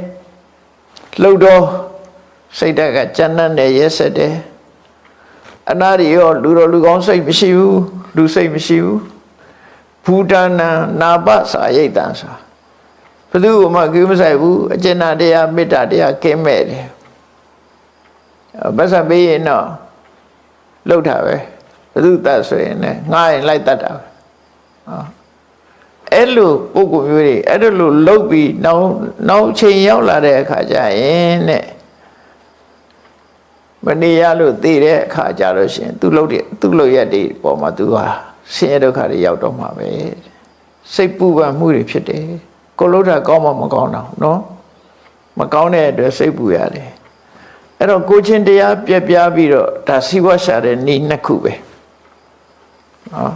လှုပ်တော်စိတ်ဓာတ်ကကြမ်းတမ်းတယ်ရက်ဆက်တယ်အနာရိယောလူတော်လူကောင်းစိတ်မရှိဘူးလူစိတ်မရှိဘူးဘုဒ္ဓနာနာပစာရိတ်တံဆိုဘယ်သူမှကိမဆိုင်ဘူးအကျဉ်းတရားမေတ္တာတရားကင်းမဲ့တယ်ဘတ်စပေးရင်တော့လှုပ်တာပဲဘယ်သူတတ်ဆိုရင်လည်းငှားရင်လိုက်တတ်တာပဲအဲ့လိုပုဂ္ဂိုလ်မျိုးတွေအဲ့လိုလှုပ်ပြီးနောက်ချိန်ရောက်လာတဲ့အခါကျရင်တဲ့မနေရလို့သိတဲ့အခါကြလို့ရှိရင်သူလှုပ်ရက်တွေပေါ်မှာသူဟာဆင်းရဲဒုက္ခတွေရောက်တော့မှာပဲစိတ်ပူပန်မှုတွေဖြစ်တယ်ကိုလှုပ်တာကောင်းမှမကောင်းတော့နော်မကောင်းတဲ့အတွက်စိတ်ပူရတယ်အဲ့တော့ကိုချင်းတရားပြက်ပြားပြီးတော့ဒါစီးပွားရှာတဲ့နေ့နှစ်ခုပဲနော်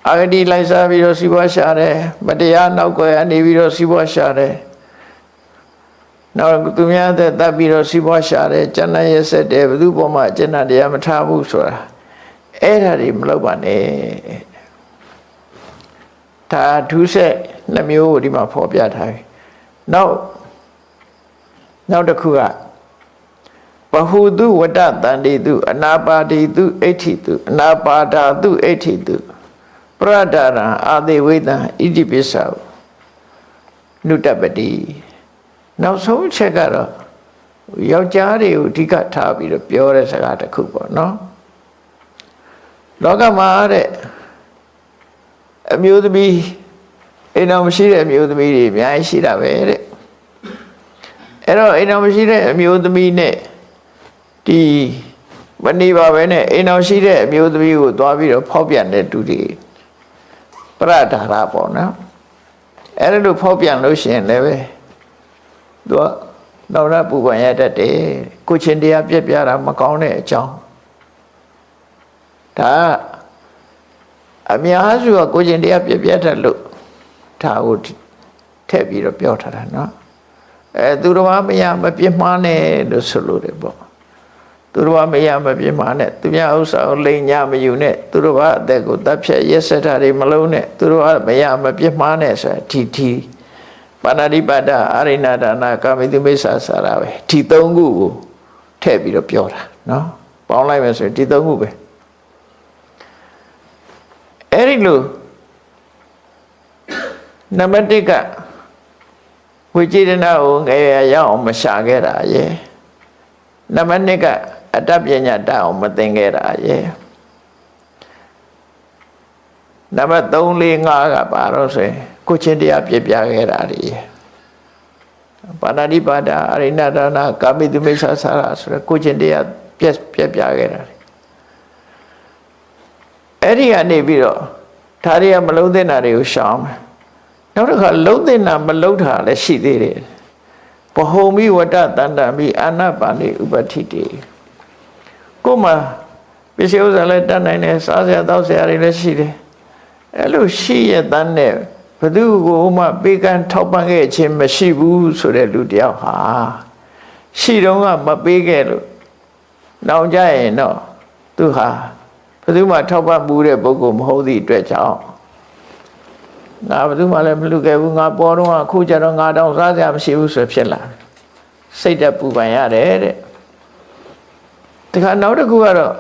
အာဂတိလိုက်စားပြီးတော့စီးပွားရှာတယ်မတရားနောက်ကွယ်အနေပြီးတော့စီးပွားရှာတယ်နောက်သူများတဲ့တပ်ပြီးတော့စီးပွားရှာတယ်ကျန်တဲ့ရဆက်တယ်ဘယ်သူပေါ်မှာအကျဉ်းတရားမထားဘူးဆိုတာအဲ့ဒါတွေမလုပ်ပါနဲ့ဒါဒုစက်နှမျိုးကိုဒီမှာဖော်ပြထားပြီနောက်တစ်ခုကဘဟုတုဝတ္တတန္တိတုအနာပါတိတုအဋ္ဌိတုအနာပါဒာတုအဋ္ဌိတုပရဒရံအာတိဝိတံဣတိပိစ္ဆာနုတ္တပတိနောက်ဆုံးချက်ကတော့ယောက်ျားတွေကိုအဓိကထားပြီးတော့ပြောတဲ့စကားတစ်ခုပေါ့နော်လောကမှာတဲ့အမျိုးသမီးအိမ်တော်မရှိတဲ့အမျိုးသမီးတွေအများကြီးရှိတာပဲတဲ့အဲ့တော့အိမ်တော်မရှိတဲ့အမျိုးသမီးနဲ့ဒီမနေပါပဲနဲ့အိမ်တော်ရှိတဲ့အမျိုးသမီးကိုသွားပြီးတော့ဖောက်ပြန်တဲ့သူတွေပရဒါရပေါ့နော်အဲ့ဒါလို့ဖောက်ပြန်လို့ရှိရင်လည်းပဲသူကနောက်ရပူပန်ရတတ်တယ်ကိုချင်းတရားပြက်ပြတာမကောင်းတဲ့အကြောင်းဒါအများစုကကိုချင်းတရားပြက်ပြတတ်လို့ဒါကိုထည့်ပြီးတော့ပြောထားတာနော်သူတော်မရမပြစ်မှားနဲ့လို့ဆိုလို့တယ်ပေါ့သူတော်မရမပြစ်မှားနဲ့သူများဥစ္စာကိုလိမ်ညာမယူနဲ့သူတော်အသက်ကိုတပ်ဖြတ်ရက်စက်တာတွေမလုံးနဲ့သူတော်မရမပြစ်မှားနဲ့ဆိုတာဒီပါဏာတိပါဒအာရိဏဒါနကာမိတုမိစ္ဆာစာရပဲဒီသုံးခုကိုထည့်ပြီးတော့ပြောတာနော်ပေါင်းလိုက်မယ်ဆိုရင်ဒီသုံးခုပဲအဲ့ဒီလိုနံပါတ်1ကဝိจิตနာကိုငယ်ရအောင်မရှာခဲ့တာရဲ့နံပါတ်2ကအတ္တပညာတတ်အောင်မသင်ခဲ့တာရဲ့နံပါတ်3 4 5ကပါတော့ဆိုရင်ကိုချင်းတရားပြပြခဲ့တာတွေပါဏာတိပါဒအရိဏဒါနကာမိတုမိစ္ဆာစာရဆိုရကိုချင်းတရားပြခဲ့တာတွေအဲ့ဒီကနေပြီးတော့ဒါတွေကမလုံးသင့်တာတွေကိုရှောင်မယ်နောက်တစ်ခါလုံးသင့်တာမလုံးတာလည်းရှိသေးတယ်ဘဟုမိဝတ္တတန္တမိအာနာပါဏိဥပတိတေကိုမှပစ္စည်းဥစ္စာလည်းတတ်နိုင်တယ်စားစရာတောက်စရာတွေလည်းရှိတယ်အဲ့လိုရှိရတဲ့နဲ့ဘသူကိုမှပေးကမ်းထောက်ပံ့ခဲ့ခြင်းမရှိဘူးဆိုတဲ့လူတယောက်ဟာရှိတော့ကမပေးခဲ့လို့နောက်ကြရင်တော့သူဟာဘသူမှထောက်ပံ့မှုတဲ့ပုဂ္ဂိုလ်မဟုတ်သည့်အတွက်ကြောင့်ငါဘသူမှလည်းမလူခဲ့ဘူးငါပေါ်တော့အခုကျတော့ငါတောင်စားစရာမရှိဘူးဆိုဖြစ်လာစိတ်တက်ပူပန်ရတယ်တဲ့တခါနောက်တစ်ခုကတော့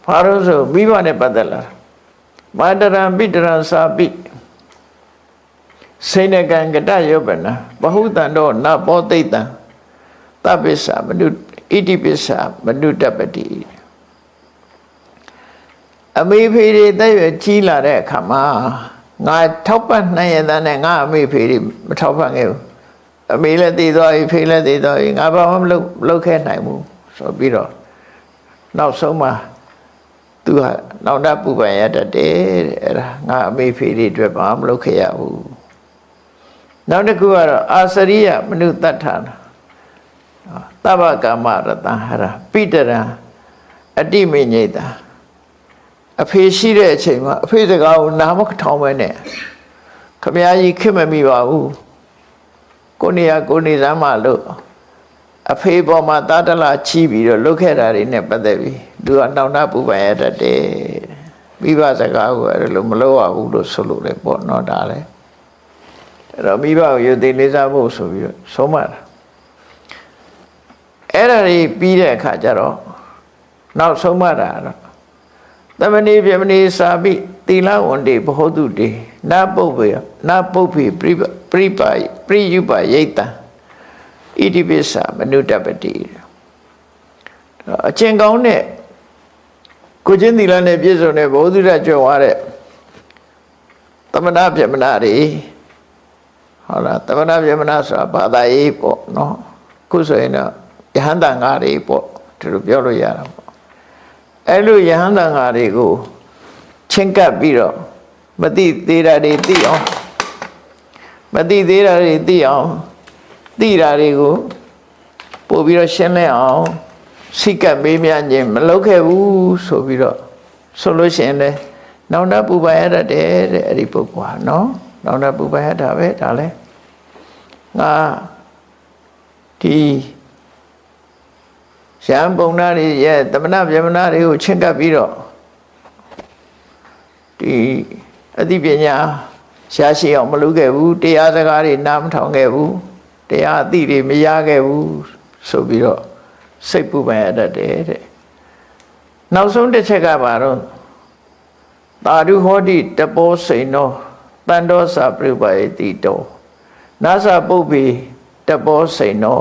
ဘာလို့ဆိုမိဘနဲ့ပတ်သက်လာမာတရံပိတရံစာပိစေနကံကတယောပနာဘဟုတံတော့နဘောသိတံသဗ္ဗစ္ဆမနုဣတိပစ္ဆမနုတ္တပတိအမေဖေတွေတဲ့ရကြီးလာတဲ့အခါမှာငါထောက်ပံ့နိုင်ရတဲ့ငါအမေဖေတွေမထောက်ပံ့ခဲ့ဘူးအမေလည်းတည်သွားပြီဖေလည်းတည်သွားပြီငါဘာမှမလုပ်ခဲ့နိုင်ဘူးဆိုပြီးတော့နောက်ဆုံးမှာသူကနောက်တပူပန်ရတတ်တယ်တဲ့အဲ့ဒါငါအမေဖေတွေအတွက်ဘာမှမလုပ်ခဲ့ရဘူးနောက်တစ်ခုကတော့အာစရိယမနုတ္ထာနာသဗ္ဗကာမရတံဟရပိတရံအတိမိညိတာအဖေရှိတဲ့အချိန်မှာအဖေစကားကိုနားမထောင်ပဲနဲ့ခမည်းကြီးခင်မမိပါဘူးကိုနေရကိုနေစမ်းမလို့အဖေပေါ်မှာတာတလာချီးပြီးတော့လုတ်ခဲ့တာတွေနဲ့ပတ်သက်ပြီးသူကတောင်းတပူပန်ရတတ်တယ်မိဘစကားကိုအဲ့လိုမလုပ်ရဘူးလို့ဆိုလို့လေပေါ့နော်ဒါလည်းအဲ့တော့မိဘကိုယူသိလေးစားဖို့ဆိုပြီးတော့ဆုံးမတာအဲ့ဒါတွေပြီးတဲ့အခါကျတော့နောက်ဆုံးမတာတော့သမဏေပြမဏေစာပိသီလဝန္တိဘဟုတုတေနပုပ္ပေနပုပ္ပေပရိယုပယိတံဣတိပိစ္ဆမနုတ္တပတိအကျင့်ကောင်းတဲ့ကိုချင်းသီလနဲ့ပြည့်စုံတဲ့ဘုဒ္ဓရကြွယ်ဝတဲ့သမဏပြမဏတွေဟုတ်လားသမဏပြမဏဆိုတာဘာသာရေးပေါ့နော်ခုဆိုရင်တော့ယဟန္တာငါးတွေပေါ့ဒီလိုပြောလို့ရတာပေါ့အဲ့လိုယဟန္တာငါးတွေကိုချင်းကပ်ပြီးတော့မသိသေးတာတွေသိအောင်မသိသေးတာတွေသိအောင်သိတာတွေကိုပို့ပြီးတော့ရှင်းလင်းအောင်စိတ်ကပ်မေးမြန်းခြင်းမလုပ်ခဲ့ဘူးဆိုပြီးတော့ဆိုလို့ရှိရင်လည်း နောင်တပူပန်ရတတ်တယ်တဲ့အဲ့ဒီပုဂ္ဂိုလ်ဟာနော်နောင်တပူပန်ရတာပဲဒါလဲငါဒီရံပုံနာတွေရဲ့တမနာဗျမနာတွေကိုချင့်ကပ်ပြီးတော့ဒီအသိပညာရှားရှိအောင်မလုပ်ခဲ့ဘူးတရားစကားတွေနားမထောင်ခဲ့ဘူးတရားအသိတွေမရခဲ့ဘူးဆိုပြီးတော့စိတ်ပူပန်ရတတ်တယ်တဲ့နောက်ဆုံးတစ်ချက်ကပါတော့သာဓုဟောတိတပောစိန်နောတန်တောစာပြုပယတိတောနာသပုပ္ပေတပောစိန်နော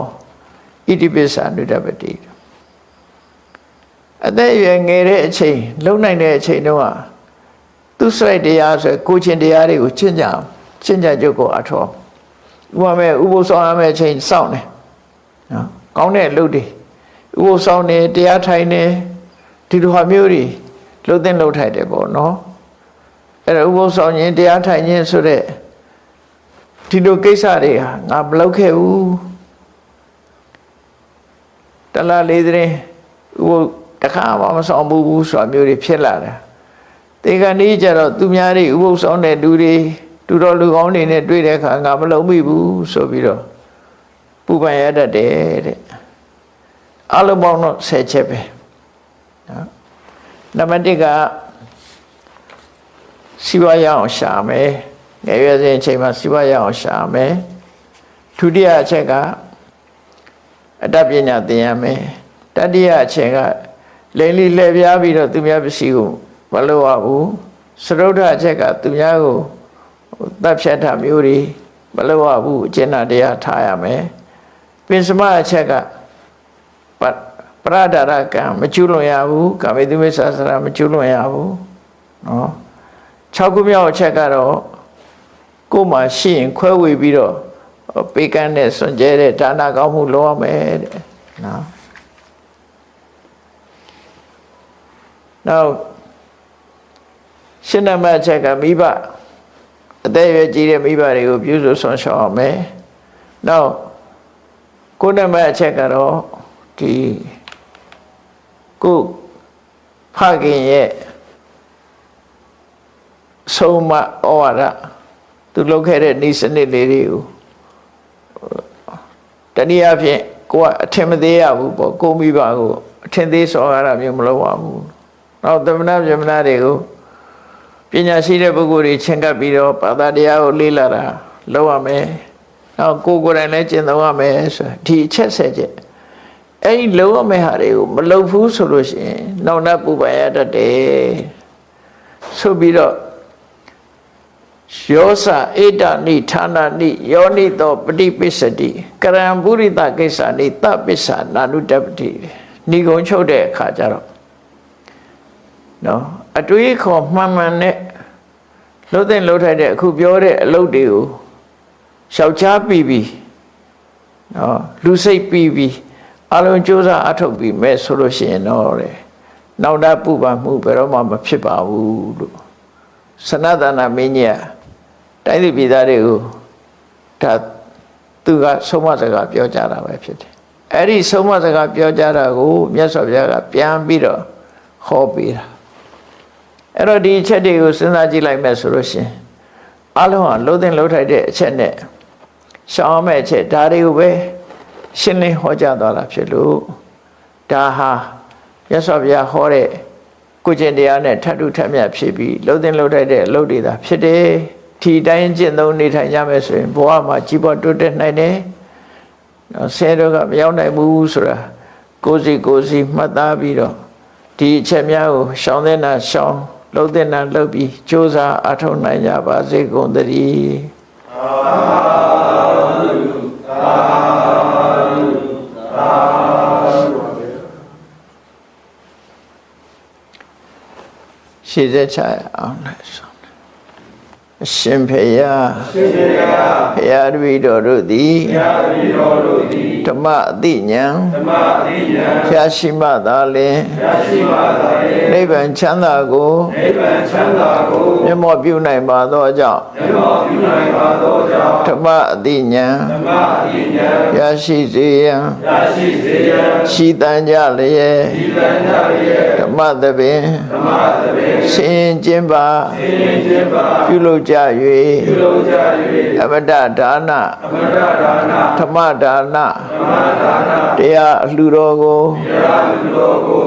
ဣတိပိစ္ဆာနုတ္တပတိအသက်အရွယ်ငယ်တဲ့အချိန်လုံနိုင်တဲ့အချိန်တုန်းကသူစိုက်တရားဆိုကိုချင်းတရားတွေကိုရှင်းကြကြုတ်ကိုအထောဥပမာဥပုသ်ဆောင်ရမယ့်အချိန်စောင့်နေနော်ကောင်းတဲ့အလုပ်တွေဥပုသ်ဆောင်နေတရားထိုင်နေဒီလိုဟာမျိုးတွေလှုပ်လှုပ်ထိုက်တယ်ပေါ့နော်အဲ့ဒါဥပုသ်ဆောင်ခြင်းတရားထိုင်ခြင်းဆိုတဲ့ဒီလိုကိစ္စတွေဟာငါမလုပ်ခဲ့ဘူးတလားလေးတဲ့ဥပုသ်တခါမှမဆောင်ဘူးဆိုတာမျိုးတွေဖြစ်လာတယ်တေခါနေ့ကျတော့သူများတွေဥပုသ်ဆောင်တဲ့လူတွေတူတော်လူကောင်းတွေနဲ့တွေ့တဲ့အခါငါမလုပ်မိဘူးဆိုပြီးတော့ပူပန်ရတတ်တယ်တဲ့အလုံးပေါင်းတော့10ချက်ပဲနော်နံပါတ်1ကစီဝါရအောင်ရှာမယ်ငယ်ရွယ်စဉ်အချိန်မှာစီဝါရအောင်ရှာမယ်ဒုတိယအချက်ကအတ္တပညာသင်ရမယ်တတိယအချက်ကလိမ့်လိလှည့်ပြားပြီးတော့သူများပစ္စည်းကိုမလုပ်ရဘူးစရုဒ္ဓအချက်ကသူများကိုတပ်ဖြတ်တာမျိုးတွေမလုပ်ရဘူးအကျဉ်းတရားထားရမယ်ပင်စမအချက်ကပရဒရကံမကျွလွန်ရဘူးကာမေတုမိစ္ဆာစရမကျွလွန်ရဘူးနော်6ခုမြောက်အချက်ကတော့ကိုယ်မှာရှိရင်ခွဲဝေပြီးတော့ပေးကမ်းတဲ့စွန့်ကြဲတဲ့ဒါနကောင်းမှုလုပ်ရမယ်တဲ့နော်နောက်ရှင်းနံပါတ်အချက်ကမိဘအသက်အရွယ်ကြီးတဲ့မိဘတွေကိုပြုစုဆောင်ရှောက်အောင်မယ်နောက်9နံပါတ်အချက်ကတော့ဒီကိုဖခင်ရဲ့ဆုံးမဩဝါဒသူလုပ်ခဲ့တဲ့ဤစနစ်လေးတွေကိုတနည်းအားဖြင့်ကိုကအထင်မသေးရဘူးပေါ့ကိုမိဘကိုအထင်သေးစောရတာမျိုးမလုပ်ပါဘူးနောက်သမဏဗျမနာတွေကိုပညာရှိတဲ့ပုဂ္ဂိုလ်တွေချင့်ကပ်ပြီးတော့ဘာသာတရားကိုလေ့လာတာလုပ်ရမယ်နောက်ကိုယ်တိုင်လည်းကျင့်သုံးရမယ်ဆိုဒီအချက်10ချက်အဲ့ဒီလုပ်ရမယ့်ဟာတွေကိုမလုပ်ဘူးဆိုလို့ရှိရင်နောက်နောက်ပူပန်ရတတ်တယ်ဆိုပြီးတော့ယောစဧတနိဌာနာနိယောနိသောပฏิပစ္စတိကရံပုရိသကိစ္စနိတပစ္ဆာနာနုတပတိဏိဂုံချုပ်တဲ့အခါကျတော့နော်အတွေးခေါ်မှန်မှန်နဲ့လှုပ်တဲ့လှုပ်ထိုက်တဲ့အခုပြောတဲ့အလုပ်တွေကိုရှောက်ချပြီးပြီနော်လူစိတ်ပြီးပြီအလုံးကြိုးစားအထုတ်ပြီးမဲ့ဆိုလို့ရှိရင်တော့တဲ့နောက်တာပူပန်မှုဘယ်တော့မှမဖြစ်ပါဘူးလို့စနတနာမင်းကြီးတိုင်းပြည်ပြည်သားတွေကိုဒါသူကဆုံးမစကားပြောကြတာပဲဖြစ်တယ်အဲ့ဒီဆုံးမစကားပြောကြတာကိုမြတ်စွာဘုရားကပြန်ပြီးတော့ဟောပေးတာအဲ့တော့ဒီအချက်တွေကိုစဉ်းစားကြည့်လိုက်မယ်ဆိုလို့ရှိရင်အလုံးဟာလှုပ်တဲ့လှုပ်ထိုက်တဲ့အချက်နဲ့ရှောင်မဲ့အချက်ဒါတွေကိုပဲရှင်းလင်းဟောကြားသွားတာဖြစ်လို့ဒါဟာမြတ်စွာဘုရားဟောတဲ့ကိုကျင့်တရားနဲ့ထပ်တူထပ်မြတ်ဖြစ်ပြီးလှုပ်တဲ့လှုပ်ထိုက်တဲ့အလုပ်တွေသာဖြစ်တယ်ဒီတိုင်းကျင့်သုံးနေထိုင်ကြမယ်ဆိုရင်ဘဝမှာကြီးပွားတိုးတက်နိုင်တယ်ဆဲတော့ကမရောက်နိုင်ဘူးဆိုတာကိုယ်စီမှတ်သားပြီးတော့ဒီအချက်များကိုရှောင်တဲ့နာရှောင်လှုပ်တဲ့နာလှုပ်ပြီးကြိုးစားအထောက်နိုင်ကြပါစေကုန်သတည်းရှေ့ဆက်ချအောင်လဲ အရှင်ဖေယဘုရားတပည့်တော်တို့သည်ဓမ္မအသိဉာဏ်ရရှိမှသာလျှင်နိဗ္ဗာန်ချမ်းသာကိုမျက်မှောက်ပြုနိုင်ပါသောကြောင့်ဓမ္မအသိဉာဏ်ရရှိစေရန်ရှိတန်ကြလျက်ဓမ္မသဘင်ဆင်ကျင်ပါပြုလုပ်ကြ၍အမတဒါနဓမ္မဒါနတရားအလှူတော်ကို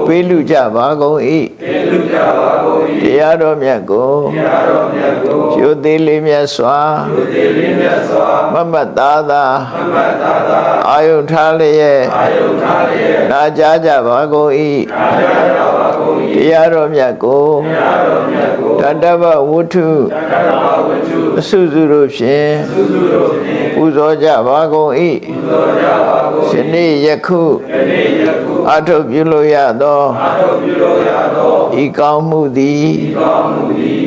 ပေးလူကြပါကုန်၏တရားတော်မြတ်ကိုကျိုးသေးလေးမြတ်စွာမမတ်သားသာအာယုထားလျက်နာကြားကြပါကုန်၏တရားတော်မြတ်ကိုတတ္တဗဝတ္ထုအစုစုတို့ဖြင့်ပူဇော်ကြပါကုန်၏ယနေ့ယခုအထုပ်ပြုလို့ရသောဤကောင်းမှုသည်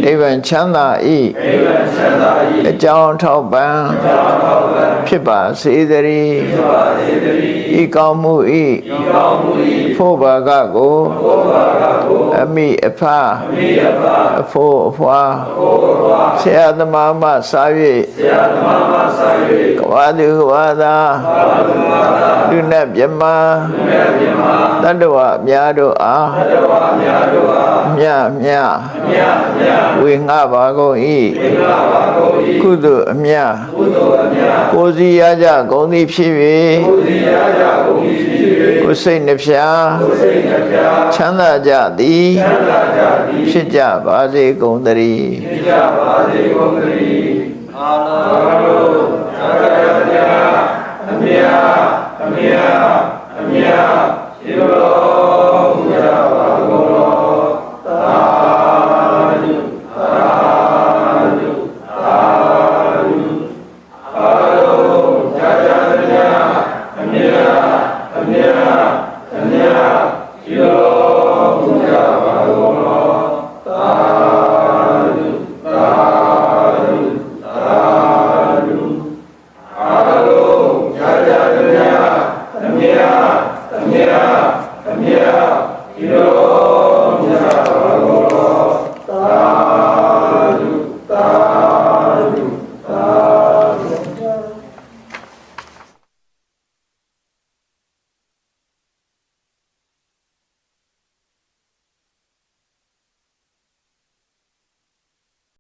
နိဗ္ဗာန်ချမ်းသာ၏အကြောင်းထောက်ပံ့ဖြစ်ပါစေတည်းဤကောင်းမှု၏ဖို့ဘာကကိုအမိအဖအဖို့အဖွာဆရာသမားမှစား၍ကဝါသူကဝါသာလူနဲ့မြမတတ္တဝအများတို့အားမြဝေငှပါကုန်၏ကုသိုလ်အမြကိုယ်စီရကြကုန်သည်ဖြစ်၍ကိုယ်စိတ်နှဖျားချမ်းသာကြသည်ဖြစ်ကြပါစေကုန်သတည်းအာလောသာရယအမြရေတော်